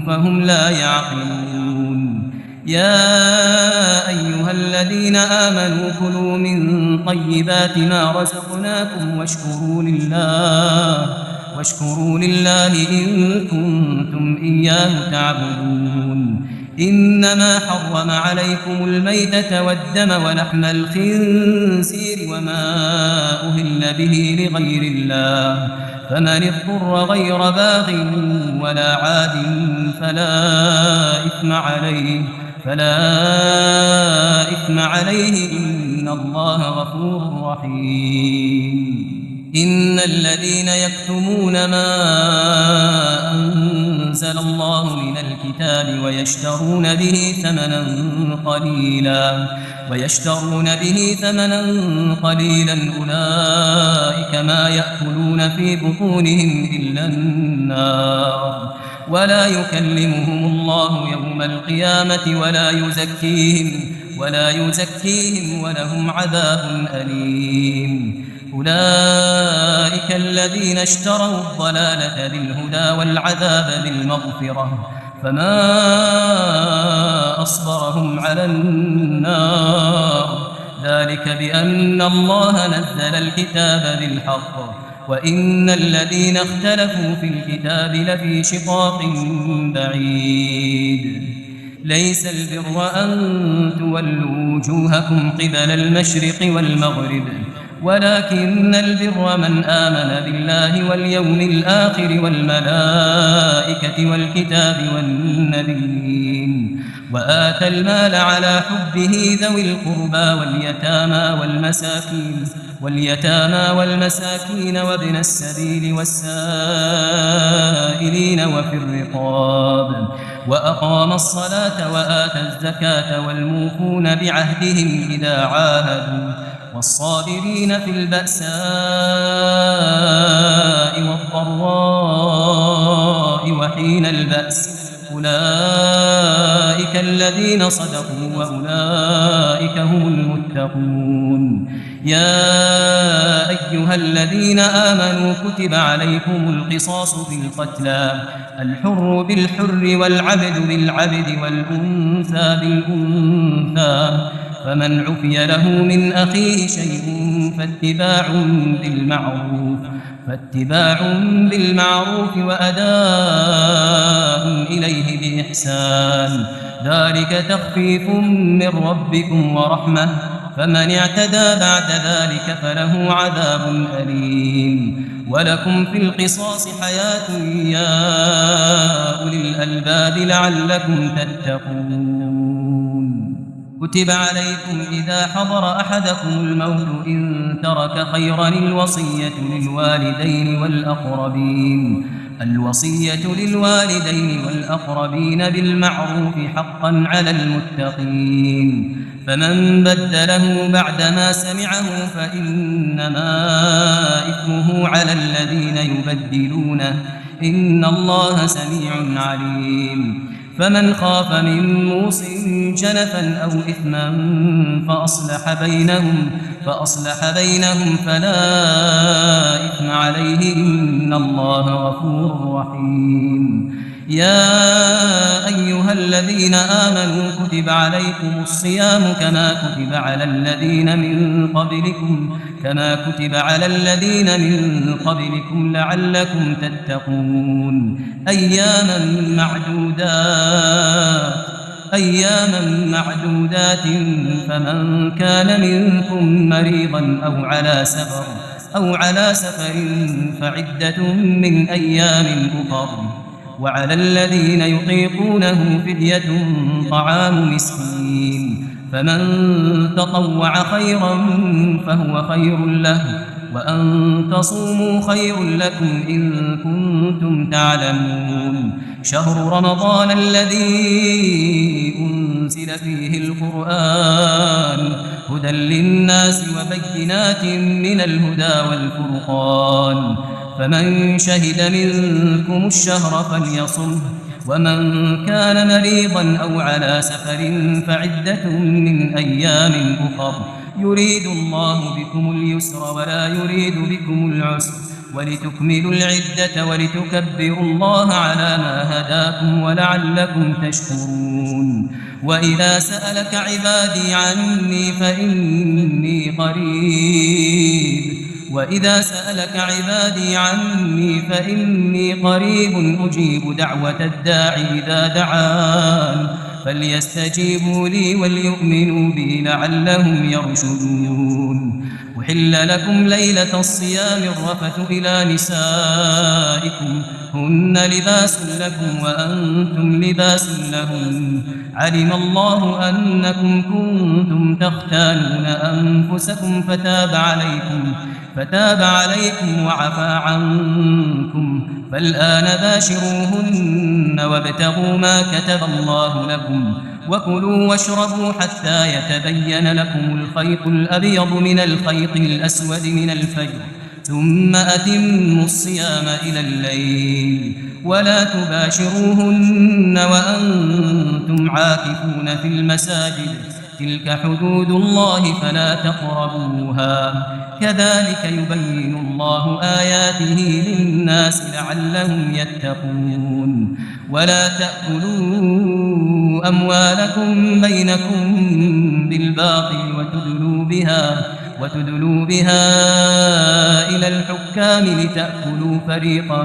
فهم لا يعقلون يا أيها الذين آمنوا كلوا من طيبات ما رزقناكم واشكروا لله إن كنتم إياه تعبدون إنما حرم عليكم الميتة والدم ولحم الخنزير وما أهل به لغير الله فمن اضطر غير باغ ولا عاد فلا إثم عليه إن الله غفور رحيم إن الذين يكتمون ما أنزل الله من الكتاب ويشترون به ثمنا قليلا أولئك ما يأكلون في بطونهم إلا النار ولا يكلمهم الله يوم القيامة ولا يزكيهم ولهم عذاب أليم أولئك الذين اشتروا الضلالة بالهدى والعذاب بالمغفرة فما أصبرهم على النار ذلك بأن الله نزل الكتاب بالحق وإن الذين اختلفوا في الكتاب لفي شقاق بعيد ليس البر أن تولوا وجوهكم قبل المشرق والمغرب ولكن البر من آمن بالله واليوم الآخر والملائكة والكتاب والنبيين وآتى المال على حبه ذوي القربى واليتامى والمساكين وابن السبيل والسائلين وفي الرقاب وأقام الصلاة وآتى الزكاة والموفون بعهدهم إذا عاهدوا والصابرين في البأساء والضراء وحين البأس أولئك الذين صدقوا وأولئك هم المتقون. يا أيها الذين آمنوا كتب عليكم القصاص في القتلى الحر بالحر والعبد بالعبد والأنثى بالأنثى فمن عفي له من أخيه شيء فاتباع بالمعروف وأداء إليه بإحسان ذلك تخفيف من ربكم ورحمة فمن اعتدى بعد ذلك فله عذاب أليم. ولكم في القصاص حياة يا أولي الألباب لعلكم تتقون. كتب عليكم إذا حضر أحدكم الموت إن ترك خيرا الوصية للوالدين والأقربين بالمعروف حقا على المتقين. فمن بدله بعدما سمعه فإنما إثمه على الذين يبدلونه إن الله سميع عليم. فمن خاف من موص جنفا أو إثما فأصلح بينهم فلا إثم عليه إن الله غفور رحيم. يا أيها الذين آمنوا كتب عليكم الصيام كما كتب على الذين من قبلكم لعلكم تتقون. أياما معدودات فمن كان منكم مريضا أو على سفر فعدة من أيام أخر وعلى الذين يطيقونه فدية طعام مسكين فمن تطوع خيرا فهو خير له وأن تصوموا خير لكم إن كنتم تعلمون. شهر رمضان الذي أنزل فيه القرآن هدى للناس وبينات من الهدى والفرقان فمن شهد منكم الشهر فليصمه ومن كان مريضا أو على سفر فعدة من أيام أخر يريد الله بكم اليسر ولا يريد بكم العسر ولتكملوا العدة ولتكبروا الله على ما هداكم ولعلكم تشكرون. وإذا سألك عبادي عني فإني قريب أجيب دعوة الداعي إذا دعان فليستجيبوا لي وليؤمنوا بي لعلهم يرشدون. أحل لكم ليلة الصيام الرفث إلى نسائكم هن لباس لكم وأنتم لباس لهن علم الله أنكم كنتم تختانون أنفسكم فتاب عليكم وعفى عنكم فالآن باشروهن وابتغوا ما كتب الله لكم وكلوا واشربوا حتى يتبين لكم الخيط الأبيض من الخيط الأسود من الفجر ثم أتموا الصيام إلى الليل ولا تباشروهن وأنتم عاكفون في المساجد تلك حدود الله فلا تقربوها كذلك يبين الله آياته للناس لعلهم يتقون. ولا تأكلوا أموالكم بينكم بالباطل وتدلوا بها إلى الحكام لتأكلوا فريقا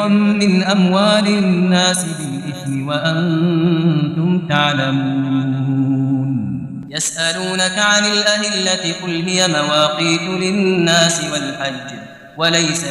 من أموال الناس بالإثم وأنتم تعلمون. يسألونك عن الأهلة قل هي مواقيت للناس والحج وليس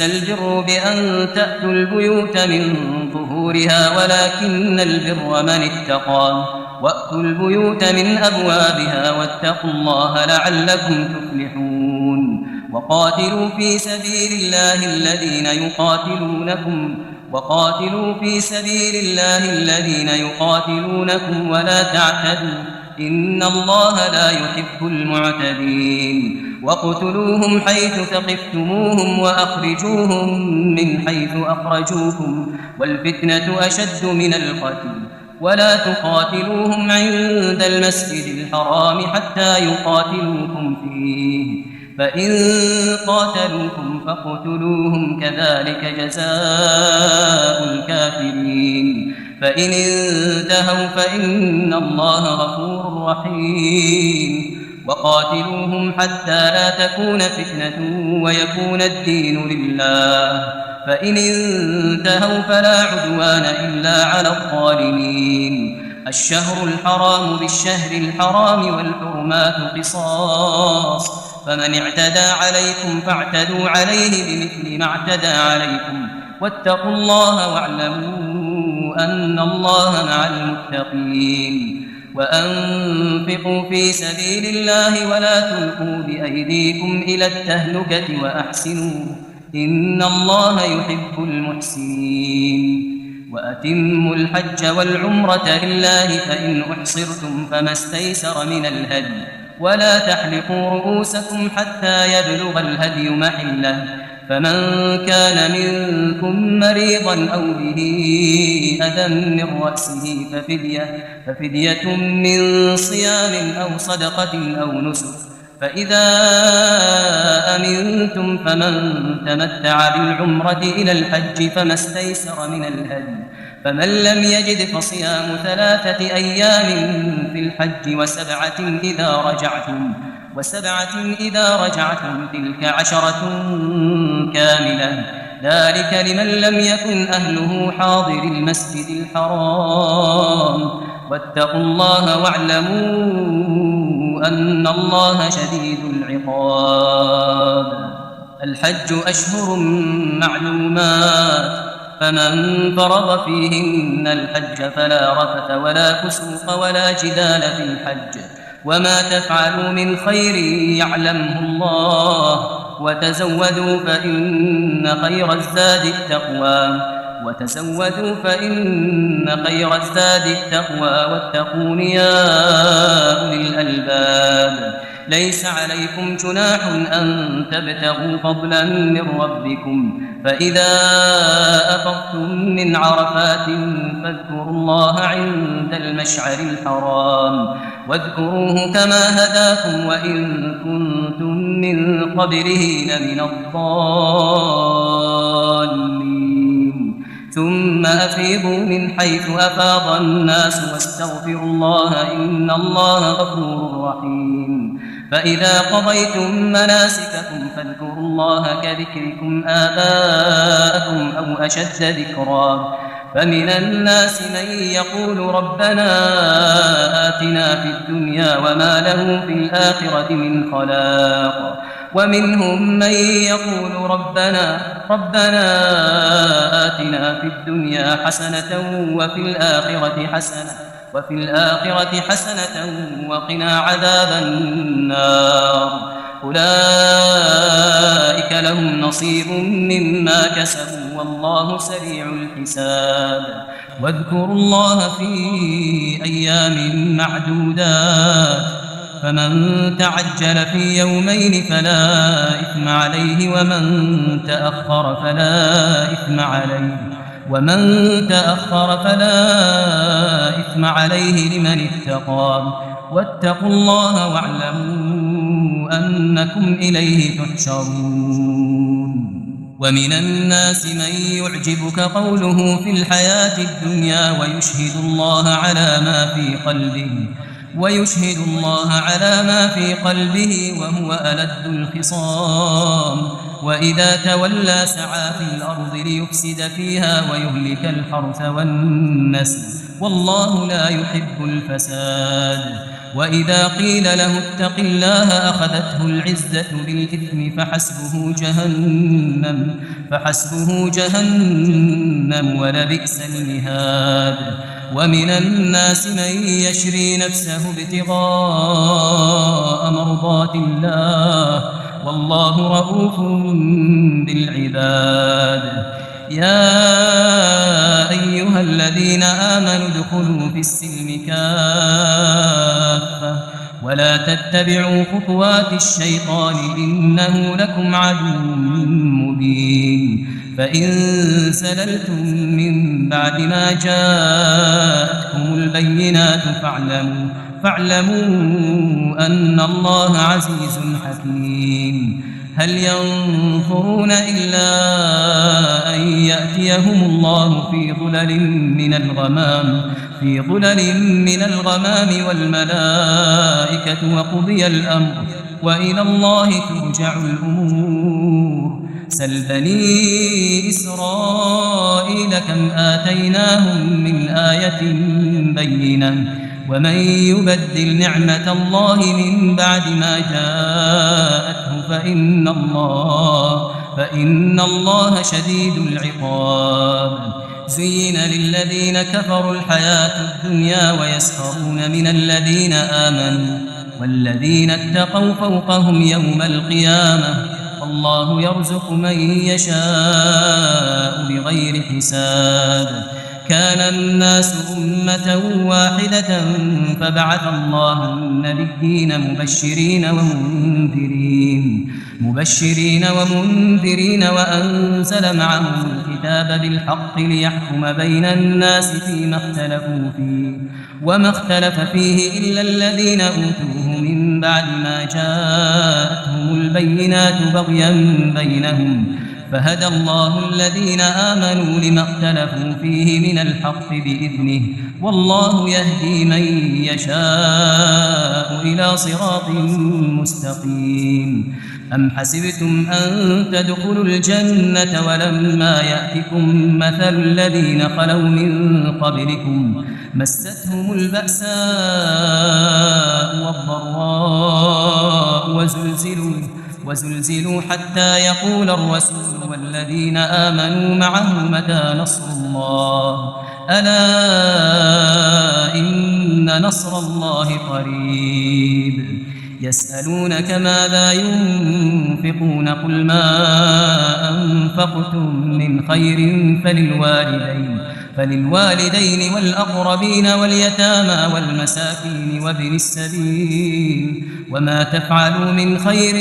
البر بأن تأتوا البيوت من ظهورها ولكن البر من اتقى وأتوا البيوت من أبوابها واتقوا الله لعلكم تفلحون وقاتلوا في سبيل الله الذين يقاتلونكم ولا تعتدوا إن الله لا يحب المعتدين واقتلوهم حيث ثقفتموهم وأخرجوهم من حيث أخرجوكم والفتنة أشد من القتل ولا تقاتلوهم عند المسجد الحرام حتى يقاتلوكم فيه فإن قاتلوكم فاقتلوهم كذلك جزاء الكافرين فإن انتهوا فإن الله غفور رحيم وقاتلوهم حتى لا تكون فتنة ويكون الدين لله فإن انتهوا فلا عدوان إلا على الظالمين الشهر الحرام بالشهر الحرام والحرمات قصاص فمن اعتدى عليكم فاعتدوا عليه بمثل ما اعتدى عليكم واتقوا الله واعلموا أن الله مع المتقين وأنفقوا في سبيل الله ولا تلقوا بأيديكم إلى التهلكة وأحسنوا إن الله يحب المحسنين وأتموا الحج والعمرة لله فإن أحصرتم فما استيسر من الهدي ولا تحلقوا رؤوسكم حتى يبلغ الهدي محله فمن كان منكم مريضا أو به أذى من رأسه ففدية من صيام أو صدقة أو نسك فإذا أمنتم فمن تمتع بالعمرة إلى الحج فما استيسر من الهدي فمن لم يجد فصيام 3 أيام في الحج وسبعة إذا رجعتم تلك 10 كاملة ذلك لمن لم يكن أهله حاضر المسجد الحرام واتقوا الله واعلموا أن الله شديد العقاب الحج أشهر معلومات فمن فرض فيهن الحج فلا رفث ولا فسوق ولا جدال في الحج وما تفعلوا من خير يعلمه الله وتزودوا فإن خير الزاد التقوى واتقون يا أولي الألباب ليس عليكم جناح أن تبتغوا فضلا من ربكم فإذا أفضتم من عرفات فاذكروا الله عند المشعر الحرام واذكروه كما هداكم وإن كنتم من قبله لمن الضالين ثم أفيضوا من حيث أفاض الناس واستغفروا الله إن الله غفور رحيم فإذا قضيتم مناسككم فاذكروا الله كذكركم آباءكم أو أشد ذكرا فمن الناس من يقول ربنا آتنا في الدنيا وما له في الآخرة من خلاق ومنهم من يقول ربنا آتنا في الدنيا حسنة وفي الآخرة حسنة وقنا عذاب النار أولئك لهم نصيب مما كسبوا والله سريع الحساب واذكروا الله في أيام معدودات فمن تعجل في يومين فلا إثم عليه ومن تأخر فلا إثم عليه لمن اتقى واتقوا الله واعلموا أنكم إليه تحشرون ومن الناس من يعجبك قوله في الحياة الدنيا ويشهد الله على ما في قلبه ويشهد الله على ما في قلبه وهو ألد الخصام وإذا تولى سعى في الأرض ليفسد فيها ويهلك الحرث والنسل والله لا يحب الفساد وإذا قيل له اتق الله أخذته العزة بالإثم فحسبه جهنم ولبئس المهاد ومن الناس من يشري نفسه ابتغاء مرضات الله والله رؤوف بالعباد يا أيها الذين آمنوا ادخلوا في السلم كافة ولا تتبعوا خطوات الشيطان إنه لكم عدو مبين فإن سللتم من بعد ما جاءتكم البينات فاعلموا أن الله عزيز حكيم هل ينظرون إلا أن يأتيهم الله في ظلل من الغمام والملائكة وقضي الأمر وإلى الله ترجع الأمور سل بني إسرائيل كم آتيناهم من آية بينة ومن يبدل نعمة الله من بعد ما جاءته فإن الله شديد العقاب زين للذين كفروا الحياة الدنيا ويسخرون من الذين آمنوا والذين اتقوا فوقهم يوم القيامة والله يرزق من يشاء بغير حساب كان الناس أمة واحدة فبعث الله النبيين مبشرين ومنذرين وأنزل معهم الكتاب بالحق ليحكم بين الناس فيما اختلفوا فيه وما اختلف فيه إلا الذين أوتوه من بعد ما جاءتهم البينات بغيا بينهم فهدى الله الذين آمنوا لما اختلفوا فيه من الحق بإذنه والله يهدي من يشاء إلى صراط مستقيم أم حسبتم أن تدخلوا الجنة ولما يأتكم مثل الذين خلوا من قبلكم مستهم البأساء والضراء وزلزلوا حتى يقول الرسول والذين آمنوا معه متى نصر الله ألا إن نصر الله قريب يسألونك ماذا ينفقون قل ما أنفقتم من خير فللوالدين والأقربين واليتامى والمساكين وابن السبيل وما تفعلوا من خير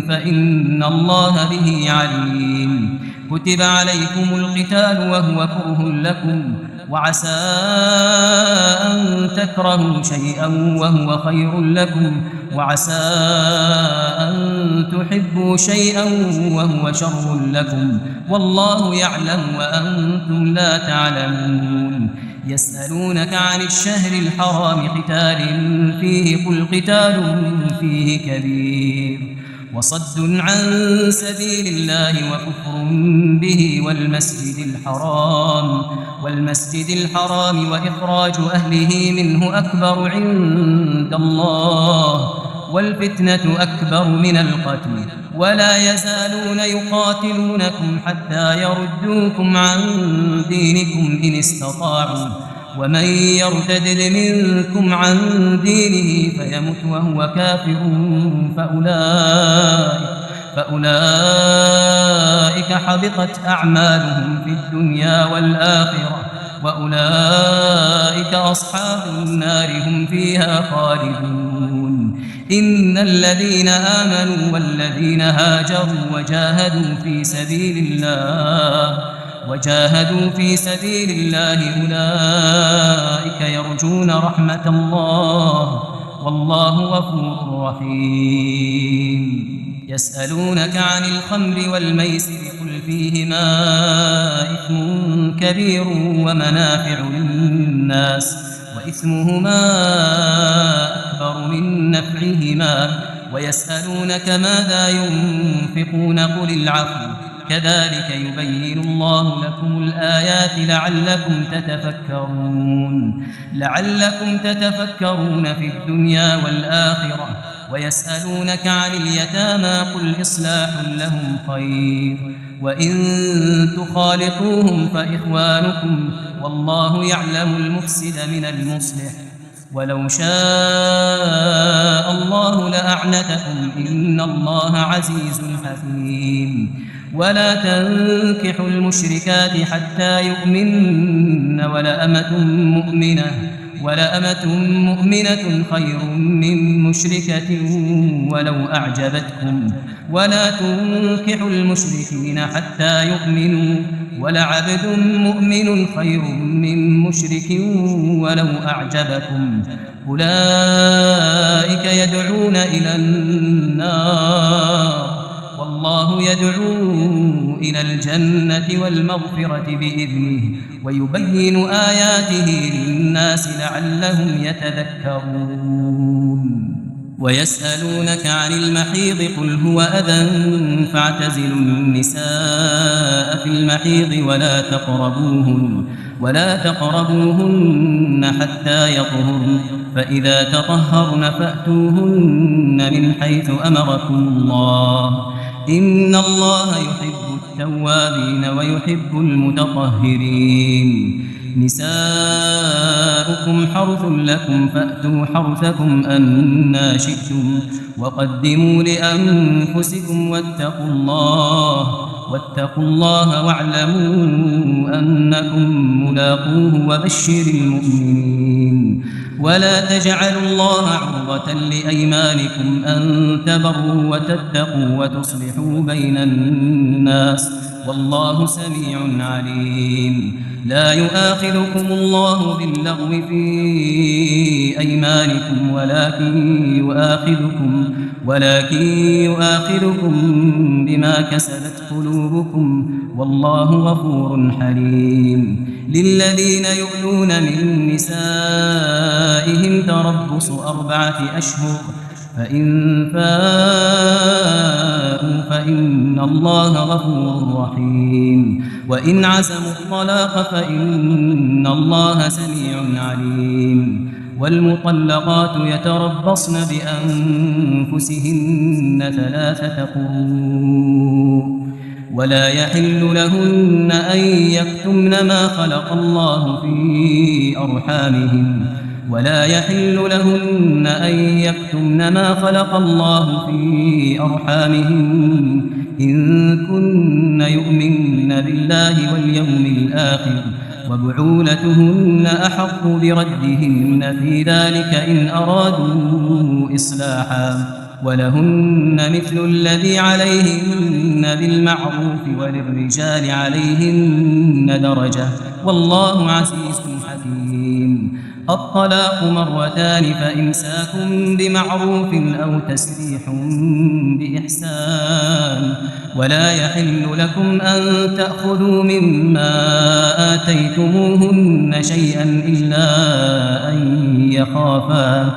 فإن الله به عليم كتب عليكم القتال وهو كره لكم وعسى أن تكرهوا شيئا وهو خير لكم وعسى أن تحبوا شيئا وهو شر لكم والله يعلم وأنتم لا تعلمون يسألونك عن الشهر الحرام قتال فيه قل قتال فيه كبير وصد عن سبيل الله وكفر به والمسجد الحرام وإخراج أهله منه أكبر عند الله والفتنة أكبر من القتل ولا يزالون يقاتلونكم حتى يردوكم عن دينكم إن استطاعوا ومن يرتد منكم عن دينه فيمت وهو كافر فأولئك حبطت أعمالهم في الدنيا والآخرة وأولئك أصحاب النار هم فيها خالدون إن الذين آمنوا والذين هاجروا وجاهدوا في سبيل الله أولئك يرجون رحمة الله والله غفور رحيم يسألونك عن الخمر والميسر قل فيهما إثم كبير ومنافع للناس إثمهما أكبر من نفعهما ويسألونك ماذا ينفقون قل العفو كذلك يبين الله لكم الآيات لعلكم تتفكرون في الدنيا والآخرة ويسألونك عن اليتامى قل إصلاح لهم خير وإن تخالطوهم فإخوانكم والله يعلم المفسد من المصلح ولو شاء الله لأعنتكم إن الله عزيز حكيم ولا تنكحوا المشركات حتى يؤمنن ولأمة مؤمنة خير من مشركة ولو أعجبتكم ولا تنكحوا المشركين حتى يؤمنوا ولعبد مؤمن خير من مشرك ولو أعجبكم أولئك يدعون إلى النار والله يدعو إلى الجنة والمغفرة بإذنه ويبين آياته للناس لعلهم يتذكرون ويسألونك عن المحيض قل هو أذى فاعتزلوا النساء في المحيض ولا تقربوهن حتى يطهرن فإذا تطهرن فأتوهن من حيث أمركم الله إن الله يحب التوابين ويحب المتطهرين نساؤكم حرث لكم فأتوا حرثكم أنى شئتم وقدموا لأنفسكم واتقوا الله واعلموا أنكم ملاقوه وبشر المؤمنين ولا تجعلوا الله عرضة لأيمانكم أن تبروا وتتقوا وتصلحوا بين الناس والله سميع عليم لا يؤاخذكم الله باللغو في أيمانكم ولكن يؤاخذكم بما كسبت قلوبكم والله غفور حليم للذين يؤلون من نسائهم تربص 4 أشهر فإن فاءوا فإن الله غفور رحيم وإن عزموا الطلاق فإن الله سميع عليم والمطلقات يتربصن بأنفسهن 3 قروء ولا يحل لهن أن يكتمن ما خلق الله في أرحامهن إن كن يؤمن بالله واليوم الآخر وبعولتهن أحق بردهن في ذلك إن أرادوا إصلاحا ولهن مثل الذي عليهن بالمعروف وللرجال عليهن درجة والله عزيز حكيم الطلاق 2 مرتان فإمساك بمعروف أو تسريح بإحسان ولا يحل لكم أن تأخذوا مما آتيتموهن شيئا إلا أن يخافا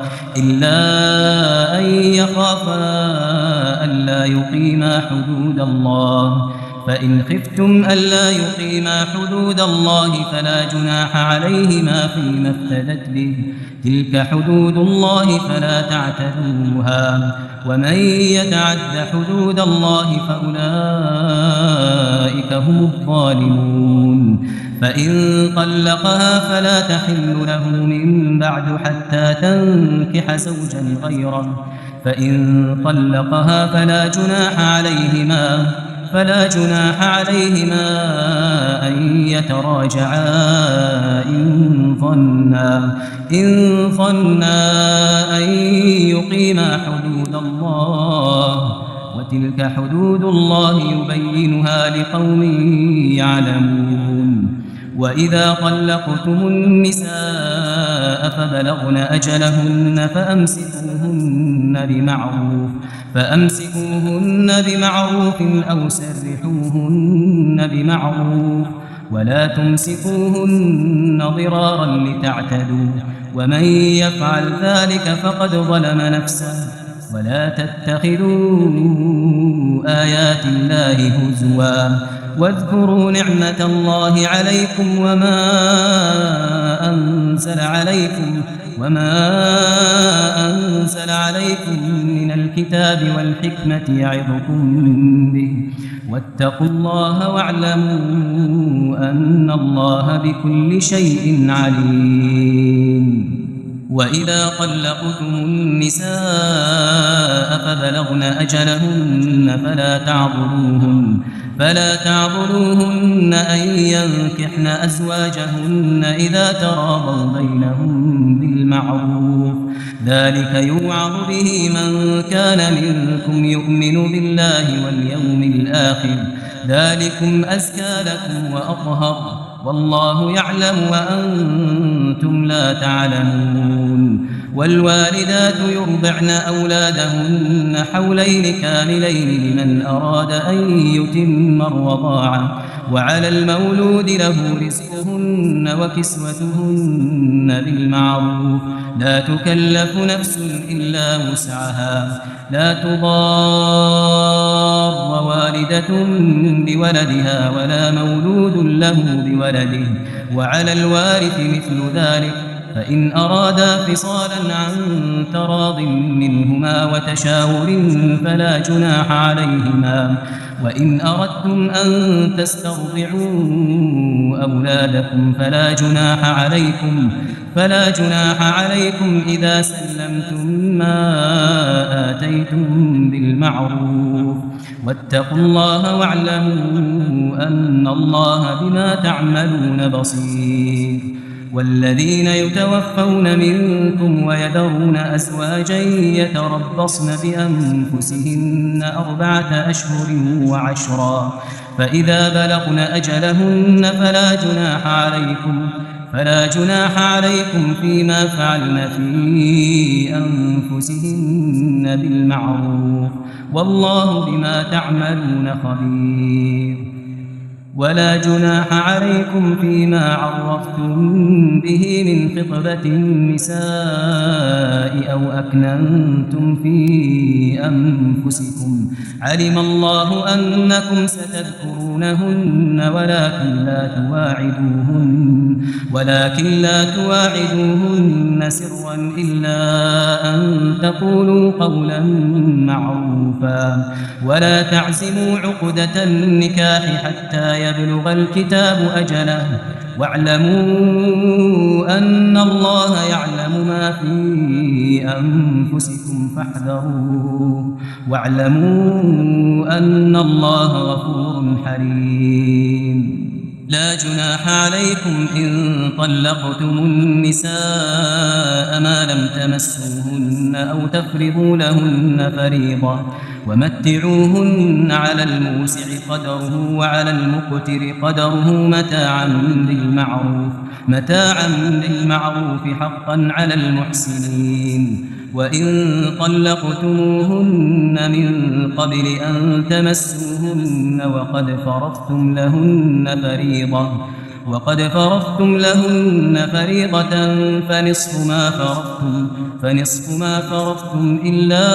ألا يقيما حدود الله فإن خفتم ألا يقيما حدود الله فلا جناح عليهما فيما افتدت به تلك حدود الله فلا تعتدوها ومن يتعد حدود الله فأولئك هم الظالمون فإن طلقها فلا تحل له من بعد حتى تنكح زوجا غيره فإن طلقها فلا جناح عليهما أن يتراجعا إن ظنا أن يقيما حدود الله وتلك حدود الله يبينها لقوم يعلمون وإذا طلقتم النساء فبلغن أجلهن فأمسكوهن بمعروف أو سرحوهن بمعروف ولا تمسكوهن ضرارا لتعتدوا ومن يفعل ذلك فقد ظلم نفسه ولا تتخذوا آيات الله هزوا واذكروا نعمة الله عليكم وما أنزل عليكم من الكتاب والحكمة يعظكم به واتقوا الله واعلموا أن الله بكل شيء عليم. وإذا طلقتم النساء فبلغن أجلهن فلا تعضلوهن أن ينكحن أزواجهن إذا تراضوا بينهم بالمعروف ذلك يوعظ به من كان منكم يؤمن بالله واليوم الآخر ذلكم أزكى لكم وأطهر والله يعلم وأنتم لا تعلمون. والوالدات يرضعن أولادهن حولين كاملين لمن أراد أن يتم الرضاعة وعلى المولود له رزقهن وكسوتهن بالمعروف لا تكلف نفس إلا وسعها لا تضار والدة بولدها ولا مولود له بولده وعلى الوارث مثل ذلك فإن أرادا فصالا عن تراض منهما وتشاور فلا جناح عليهما وإن أردتم أن تسترضعوا أولادكم فلا جناح عليكم إذا سلمتم ما آتيتم بالمعروف واتقوا الله واعلموا أن الله بما تعملون بصير. والذين يتوفون منكم ويذرون أزواجا يتربصن بأنفسهن 4 أشهر و10 فإذا بلغن أجلهن فلا جناح عليكم فيما فعلن في أنفسهن بالمعروف والله بما تعملون خبير. ولا جناح عليكم فيما عرفتم به من خطبة النساء أو أكننتم في أنفسكم علم الله أنكم ستذكرونهن ولكن لا تواعدوهن سرا إلا أن تقولوا قولا معروفا ولا تعزموا عقدة النكاح حتى يبلغ الكتاب أجله واعلموا أن الله يعلم ما في أنفسكم فاحذروه واعلموا أن الله غفور حليم. لا جناح عليكم إن طلقتم النساء ما لم تمسوهن أو تفرضوا لهن فريضة ومتعوهن على الموسع قدره وعلى المقتر قدره متاعا بالمعروف حقا على المحسنين. وإن طلقتموهن من قبل أن تمسوهن وقد فرضتم لهن فريضة فنصف ما فرضتم إلا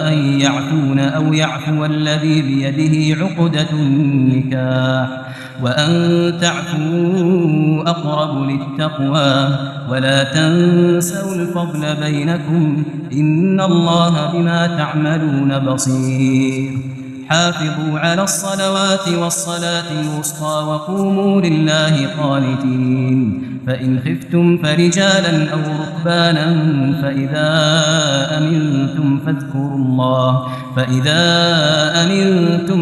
أن يعفون أو يعفو الذي بيده عقدة النكاح وأن تعفوا أقرب للتقوى ولا تنسوا الفضل بينكم إن الله بما تعملون بصير. حافظوا على الصلوات والصلاة الوسطى وقوموا لله قانتين. فإن خفتم فرجالا أو ركبانا فإذا أمنتم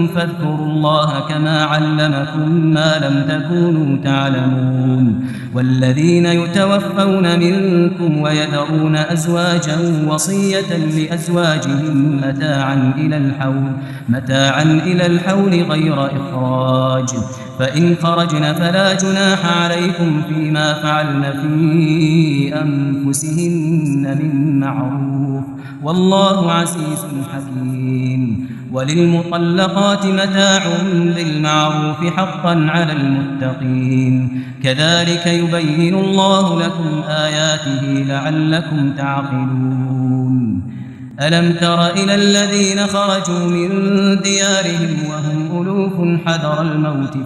فاذكروا الله كما علمكم ما لم تكونوا تعلمون. والذين يتوفون منكم ويذرون أزواجا وصية لأزواجهم متاعا إلى الحول غير إخراج فإن خرجن فلا جناح عليكم فيما ما فعلن في أنفسهن من معروف والله عزيز حكيم. وللمطلقات متاع بالمعروف حقا على المتقين كذلك يبين الله لكم آياته لعلكم تعقلون. ألم تر إلى الذين خرجوا من ديارهم وهم ألوف حذر الموت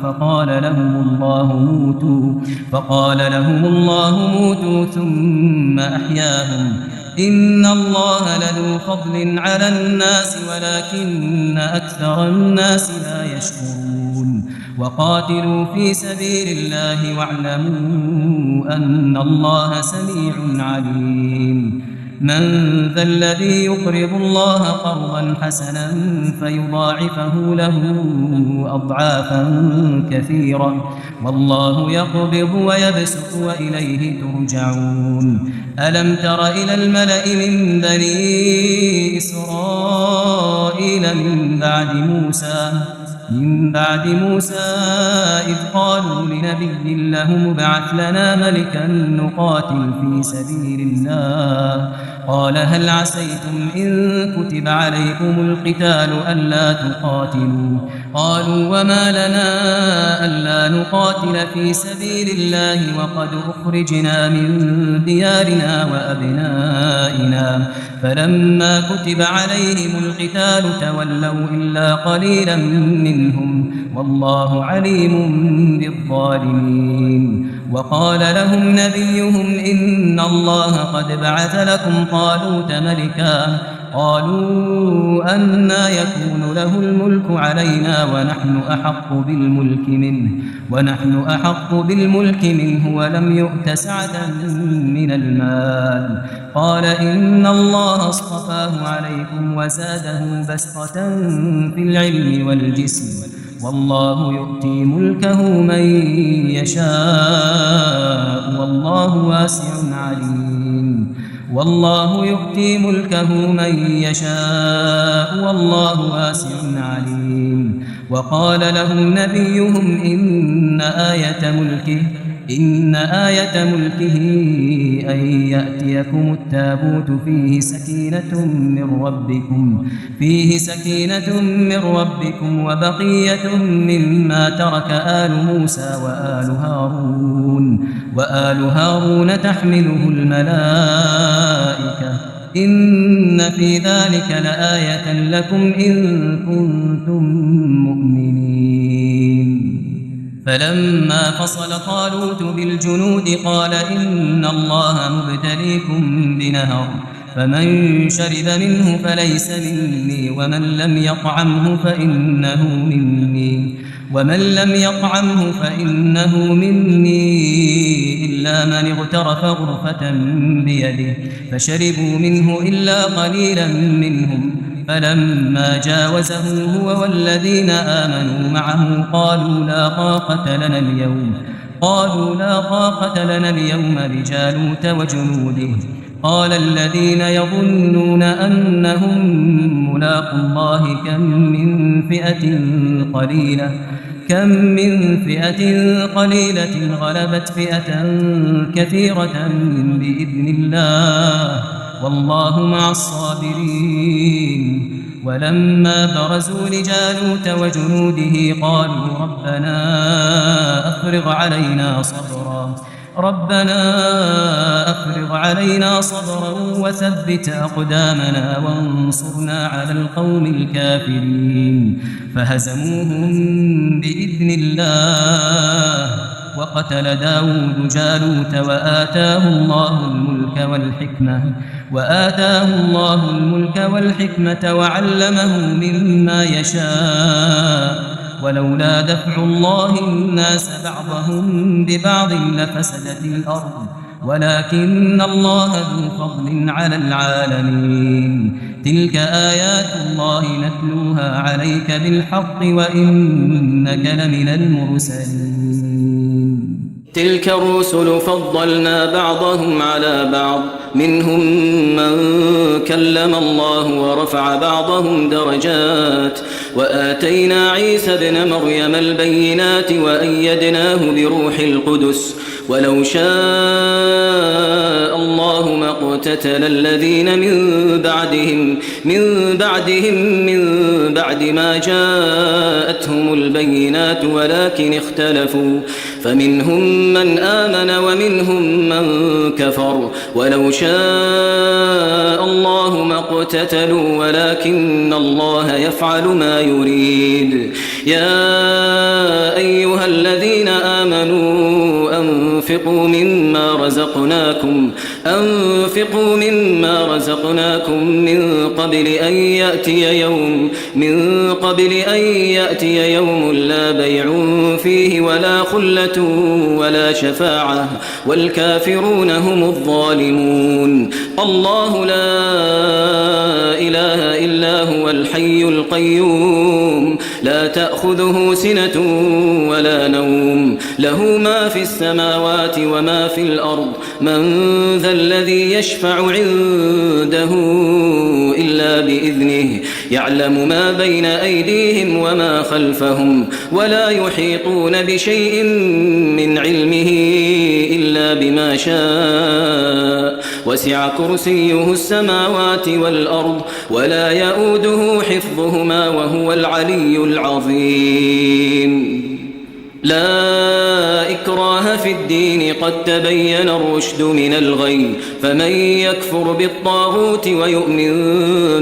فقال لهم الله موتوا ثم أحياهم إن الله لذو فضل على الناس ولكن أكثر الناس لا يشكرون. وقاتلوا في سبيل الله واعلموا أن الله سميع عليم. من ذا الذي يقرض الله قرضا حسنا فيضاعفه له أضعافا كثيرة والله يقبض ويبسط وإليه ترجعون. ألم تر إلى الملأ من بني إسرائيل من بعد موسى إذ قالوا لنبي له ابعث لنا ملكا نقاتل في سبيل الله قال هل عسيتم إن كتب عليكم القتال ألا تقاتلوا قالوا وما لنا ألا نقاتل في سبيل الله وقد أخرجنا من ديارنا وأبنائنا فلما كتب عليهم القتال تولوا إلا قليلا منهم والله عليم بالظالمين. وقال لهم نبيهم إن الله قد بعث لكم طالوت ملكا قالوا أنى يكون له الملك علينا ونحن أحق بالملك منه ولم يؤت سعة من المال قال إن الله اصطفاه عليكم وزاده بسطة في العلم والجسم والله يؤتي ملكه من يشاء والله واسع عليم. والله يؤتي ملكه من يشاء والله واسع عليم. وقال لهم نبيهم إن آية ملكه أن يأتيكم التابوت فيه سكينة من ربكم وبقية مما ترك آل موسى وآل هارون تحمله الملائكة إن في ذلك لآية لكم إن كنتم مؤمنين. فلما فصل طالوت بالجنود قال إن الله مبتليكم بنهر فمن شرب منه فليس مني ومن لم يطعمه فإنه مني إلا من اغترف غرفة بيده فشربوا منه إلا قليلا منهم فلما جاوزه هو والذين آمنوا معه قالوا لا طاقة لنا اليوم بجالوت وجنوده قال الذين يظنون أنهم ملاقو الله كم من فئة قليلة غلبت فئة كثيرة بإذن الله والله مع الصابرين. ولما برزوا لجالوت وجنوده قالوا ربنا أفرغ علينا صبرا وثبت أقدامنا وانصرنا على القوم الكافرين فهزموهم بإذن الله. وقتل داود جالوت وآتاه الله الملك والحكمة وعلمه مما يشاء ولولا دفع الله الناس بعضهم ببعض لفسدت الأرض ولكن الله ذو فضل على العالمين. تلك آيات الله نتلوها عليك بالحق وإنك لمن المرسلين. تلك الرسل فضلنا بعضهم على بعض منهم من كلم الله ورفع بعضهم درجات وآتينا عيسى ابن مريم البينات وأيدناه بروح القدس ولو شاء الله ما اقتتل الذين من بعد ما جاءتهم البينات ولكن اختلفوا فمنهم من آمن ومنهم من كفر ولو شاء الله ما اقتتلوا ولكن الله يفعل ما يريد يا أيها الذين آمنوا أنفقوا مما رزقناكم من قبل أن يأتي يوم لا بيع فيه ولا خلة ولا شفاعة والكافرون هم الظالمون الله لا إله إلا هو الحي القيوم لا تأخذه سنة ولا نوم له ما في السماوات وما في الأرض من ذا الذي يشفع عنده إلا بإذنه يعلم ما بين أيديهم وما خلفهم ولا يحيطون بشيء من علمه إلا بما شاء وسع كرسيه السماوات والأرض ولا يؤوده حفظهما وهو العلي العظيم لا إكراه في الدين قد تبين الرشد من الغي فمن يكفر بالطاغوت ويؤمن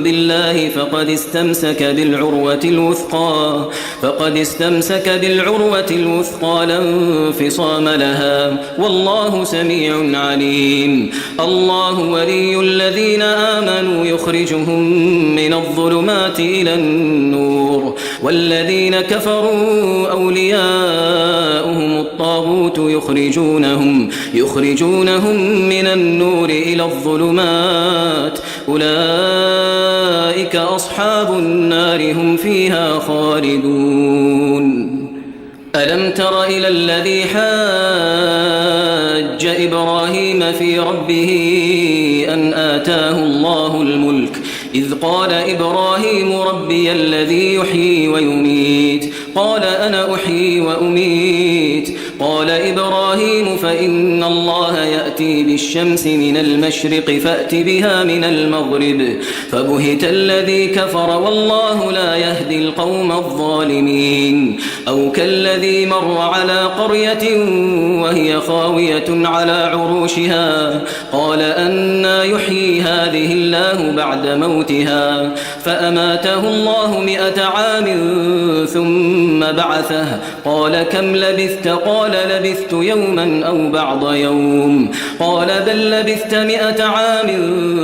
بالله فقد استمسك بالعروة الوثقى لا انفصام لها والله سميع عليم الله ولي الذين آمنوا يخرجهم من الظلمات إلى النور والذين كفروا أولياؤهم الطاغوت يخرجونهم من النور إلى الظلمات أولئك أصحاب النار هم فيها خالدون ألم تر إلى الذي حاج إبراهيم في ربه أن آتاه الله الملك إذ قال إبراهيم ربي الذي يحيي ويميت قال أنا أحيي وأميت قال إبراهيم فإن الله يأتي بالشمس من المشرق فأت بها من المغرب فبهت الذي كفر والله لا يهدي القوم الظالمين أو كالذي مر على قرية وهي خاوية على عروشها قال أنى يحيي هذه الله بعد موتها فأماته الله 100 عام ثم بعثه قال كم لبثت قال لبثت يوما أو بعض يوم قال بل لبثت 100 عام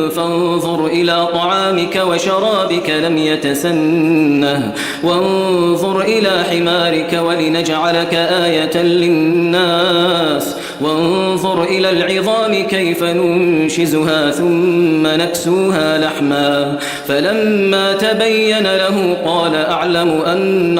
فانظر إلى طعامك وشرابك لم يتسنه وانظر إلى حمارك ولنجعلك آية للناس وانظر إلى العظام كيف ننشزها ثم نكسوها لحما فلما تبين له قال أعلم أن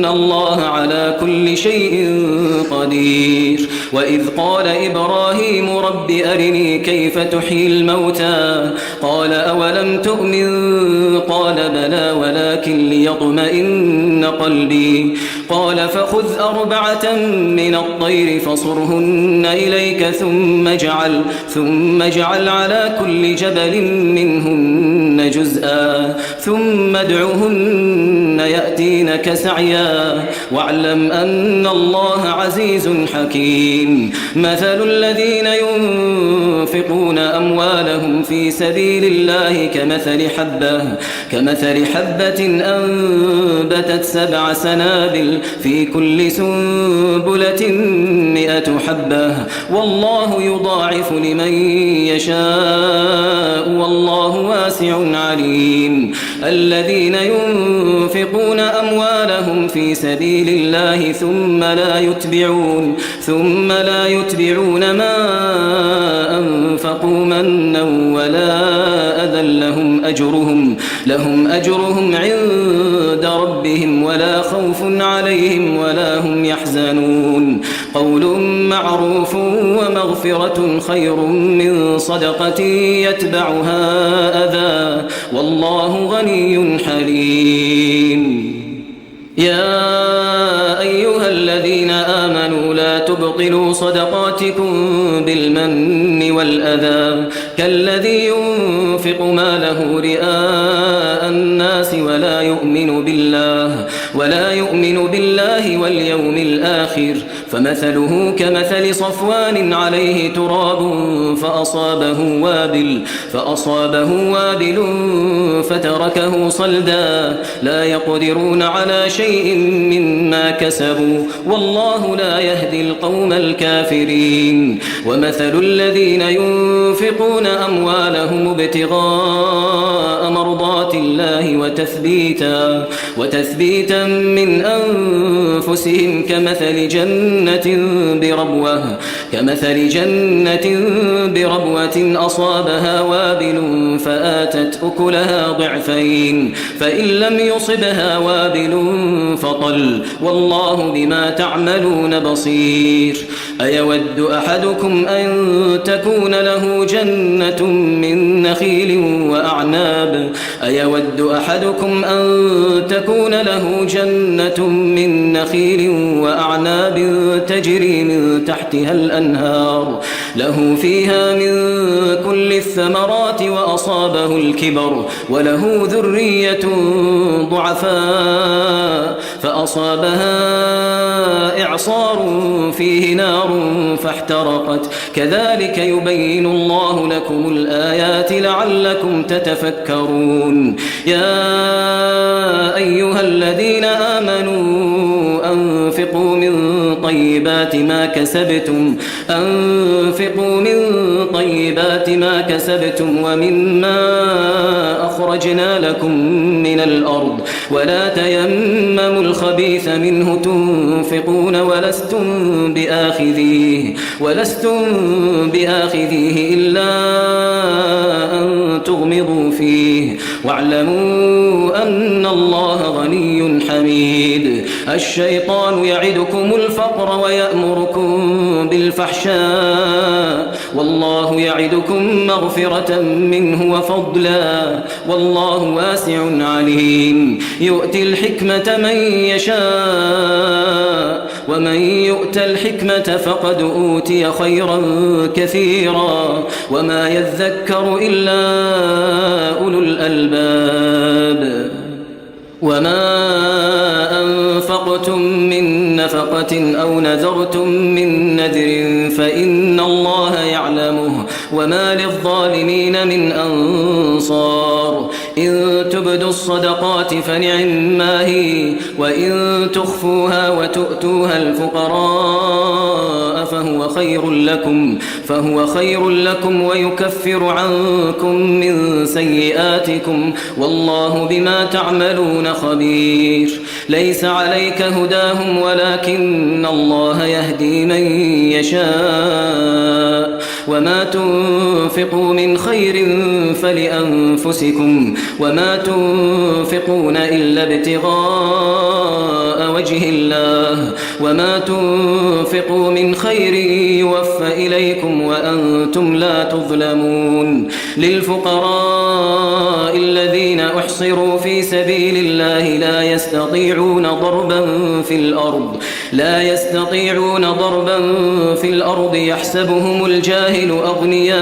الله على كل شيء قدير وإذ قال إبراهيم رب أرني كيف تحيي الموتى قال أولم تؤمن قال بلى ولكن ليطمئن قلبي قال فخذ 4 من الطير فصرهن إليك ثم اجعل على كل جبل منهن جزءا ثم ادعهن يأتينك سعيا واعلم أن الله عزيز حكيم مثل الذين ينفقون أموالهم في سبيل الله كمثل حبة أنبتت 7 سنابل في كل سنبلة 100 حبة والله يضاعف لمن يشاء والله واسع عليم الذين ينفقون أموالهم في سبيل الله ثم لا يتبعون ما أنفقوا منا ولا أذى هذا لهم أجرهم عند ربهم ولا خوف عليهم ولا هم يحزنون. قول معروف ومغفرة خير من صدقة يتبعها أذى والله غني حليم. يا أيها الذين آمنوا لا تبطلوا صدقاتكم بالمن والأذى كالذي ينفق ماله رئاء الناس ولا يؤمن بالله واليوم الآخر فمثله كمثل صفوان عليه تراب فأصابه وابل فتركه صلدا لا يقدرون على شيء مما كسبوا والله لا يهدي القوم الكافرين. ومثل الذين ينفقون أموالهم ابتغاء مرضات الله وتثبيتا من أنفسهم كمثل جنة بربوة أصابها وابل فآتت أكلها ضعفين فإن لم يصبها وابل فطل والله بما تعملون بصير. أيود أحدكم أن تكون له جنة من نخيل وأعناب تجري من تحتها الأنهار له فيها من كل الثمرات وأصابه الكبر وله ذرية ضعفاء فأصابها إعصار فيه نار فاحترقت كذلك يبين الله لكم الآيات لعلكم تتفكرون. يا أيها الذين آمنوا أنفقوا من طيبات ما كسبتم ومما أخرجنا لكم من الأرض ولا تيمموا الخبيث منه تنفقون ولستم بآخذيه إلا أن تغمضوا فيه واعلموا أن الله غني حميد. الشيطان يعدكم الفقر ويأمركم بالفحشاء والله يعدكم مغفرة منه وفضلا والله واسع عليم. يؤتي الحكمة من يشاء ومن يؤت الحكمة فقد أوتي خيرا كثيرا وما يذكر إلا أولو الألباب. وما أنفقتم من نفقة أو نذرتم من نذر فإن الله يعلمه وما للظالمين من أنصار. إن تبدوا الصدقات فنعما هي وإن تخفوها وتؤتوها الفقراء فهو خير لكم ويكفر عنكم من سيئاتكم والله بما تعملون خبير. ليس عليك هداهم ولكن الله يهدي من يشاء وما تنفقوا من خير فلأنفسكم وما تنفقون إلا ابتغاء وجه الله وما تنفقوا من خير يوفى إليكم وأنتم لا تظلمون. للفقراء الذين أحصروا في سبيل الله لا يستطيعون ضربا في الأرض يحسبهم الجاهل أغنياء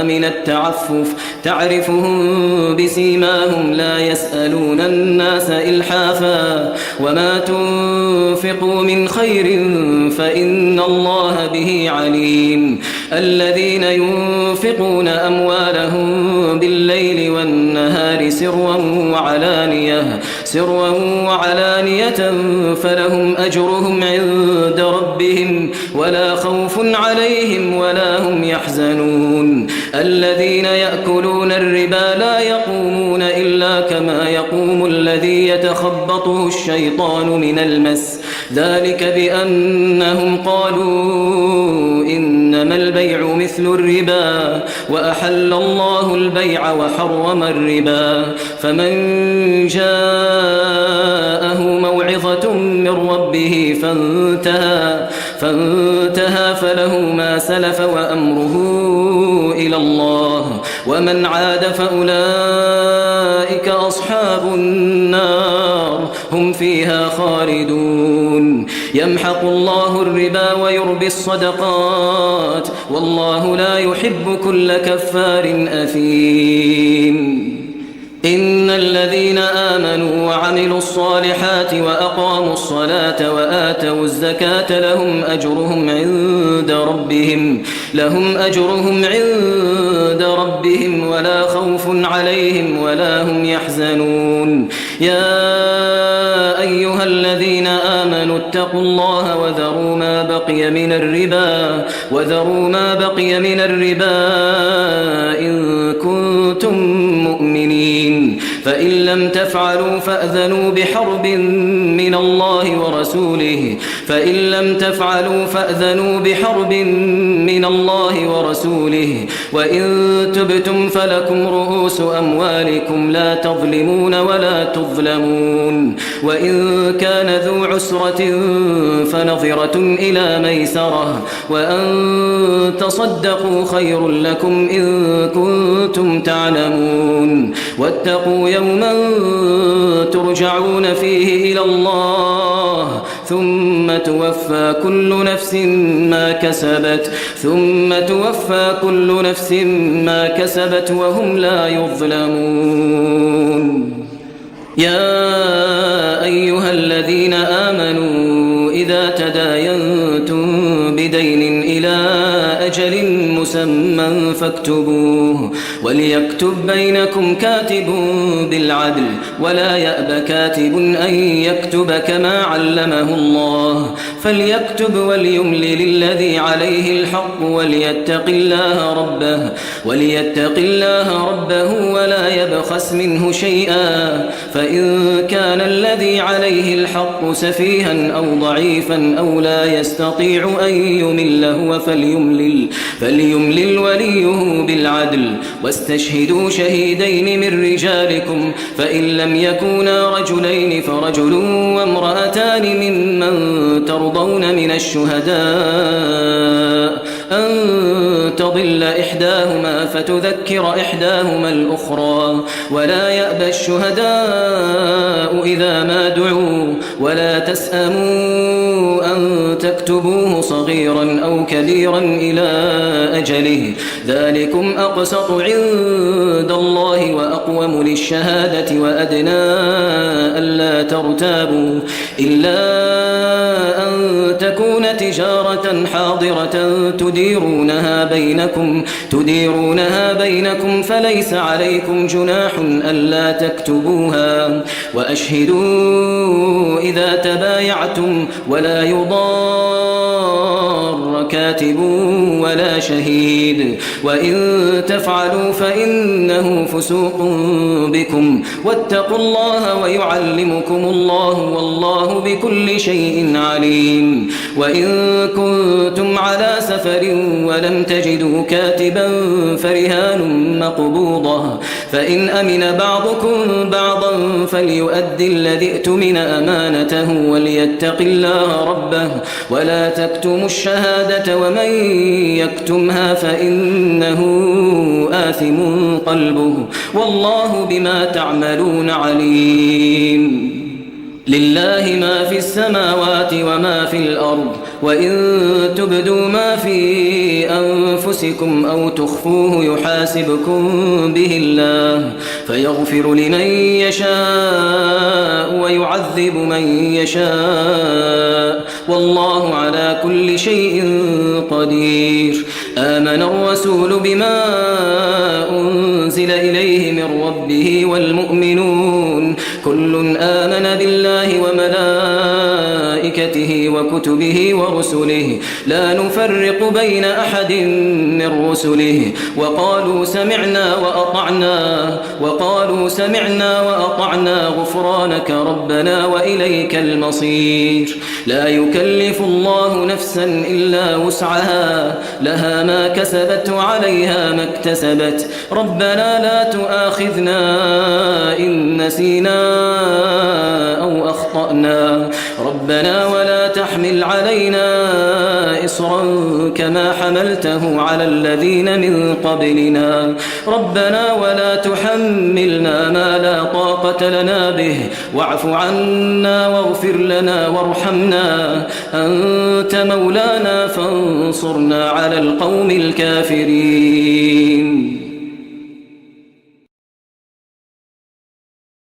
من التعفف تعرفهم بسيماهم لا يسألون الناس إلحافا وما تنفقوا من خير فإن الله به عليم. الذين ينفقون أموالهم بالليل والنهار سرا وعلانية فلهم أجرهم عند ربهم ولا خوف عليهم ولا هم يحزنون. الذين يأكلون الربا لا يقومون إلا كما يقوم الذي يتخبطه الشيطان من المس ذلك بأنهم قالوا إنما البيع مثل مثل الربا وأحل الله البيع وحرم الربا فمن جاءه موعظة من ربه فانتهى فله ما سلف وأمره إلى الله ومن عاد فأولئك أصحاب النار هم فيها خالدون يمحق الله الربا ويربي الصدقات والله لا يحب كل كفار أثيم إن الذين آمنوا وعملوا الصالحات وأقاموا الصلاة وآتوا الزكاة لهم أجرهم عند ربهم ولا خوف عليهم ولا هم يحزنون يا أيها الذين آمنوا اتقوا الله وذروا ما بقي من الربا إن كنتم مؤمنين فإن لم تفعلوا فأذنوا بحرب من الله ورسوله وإن تبتم فلكم رؤوس أموالكم لا تظلمون ولا تظلمون وإن كان ذو عسرة فنظرة إلى ميسرة وأن تصدقوا خير لكم إن كنتم تعلمون واتقوا يوما ترجعون فيه إلى الله ثم توفى كل نفس ما كسبت وهم لا يظلمون يا أيها الذين آمنوا إذا تداينتم بدين إلى أجل مسمى فاكتبوه وليكتب بينكم كاتب بالعدل ولا يأب كاتب أن يكتب كما علمه الله فليكتب وليملل الذي عليه الحق وليتق الله ربه ولا يبخس منه شيئا فإن كان الذي عليه الحق سفيها أو ضعيفا أو لا يستطيع أن يمل هو فليملل وليه بالعدل واستشهدوا شهيدين من رجالكم فإن لم يكونا رجلين فرجل وامرأتان ممن ترضون من الشهداء أن تضل إحداهما فتذكر إحداهما الأخرى ولا يأبى الشهداء إذا ما دعوا ولا تسأموا أن تكتبوه صغيرا أو كبيرا إلى أجله ذلكم أقسط عند الله وأقوم للشهادة وأدنى ألا ترتابوا إلا أن تكون تجارة حاضرة تديرونها بينكم فليس عليكم جناح ألا تكتبوها وأشهدوا إذا تبايعتم ولا يضار كاتب ولا شهيد وإن تفعلوا فإنه فسوق بكم واتقوا الله ويعلمكم الله والله بكل شيء عليم وإن كنتم على سفر ولم تجدوا كاتبا فرهان مقبوضة فإن أمن بعضكم بعضا فليؤدي الذي ائتمن أمانته وليتق الله ربه ولا تكتموا الشهادة ومن يكتمها فإنه آثم قلبه والله بما تعملون عليم لله ما في السماوات وما في الأرض وإن تبدوا ما في أنفسكم أو تخفوه يحاسبكم به الله فيغفر لمن يشاء ويعذب من يشاء والله على كل شيء قدير آمن الرسول بما أنزل أنزل إليه من ربه والمؤمنون كل آمن بالله وملائكته وكتبه ورسله لا نفرق بين أحد من رسله وقالوا سمعنا وأطعنا غفرانك ربنا وإليك المصير لا يكلف الله نفسا إلا وسعها لها ما كسبت وعليها ما اكتسبت ربنا لا تؤاخذنا إن نسينا أو أخطأنا ربنا ولا تحمل علينا إصرا كما حملته على الذين من قبلنا ربنا ولا تحملنا ما لا طاقة لنا به واعف عنا واغفر لنا وارحمنا أنت مولانا فانصرنا على القوم الكافرين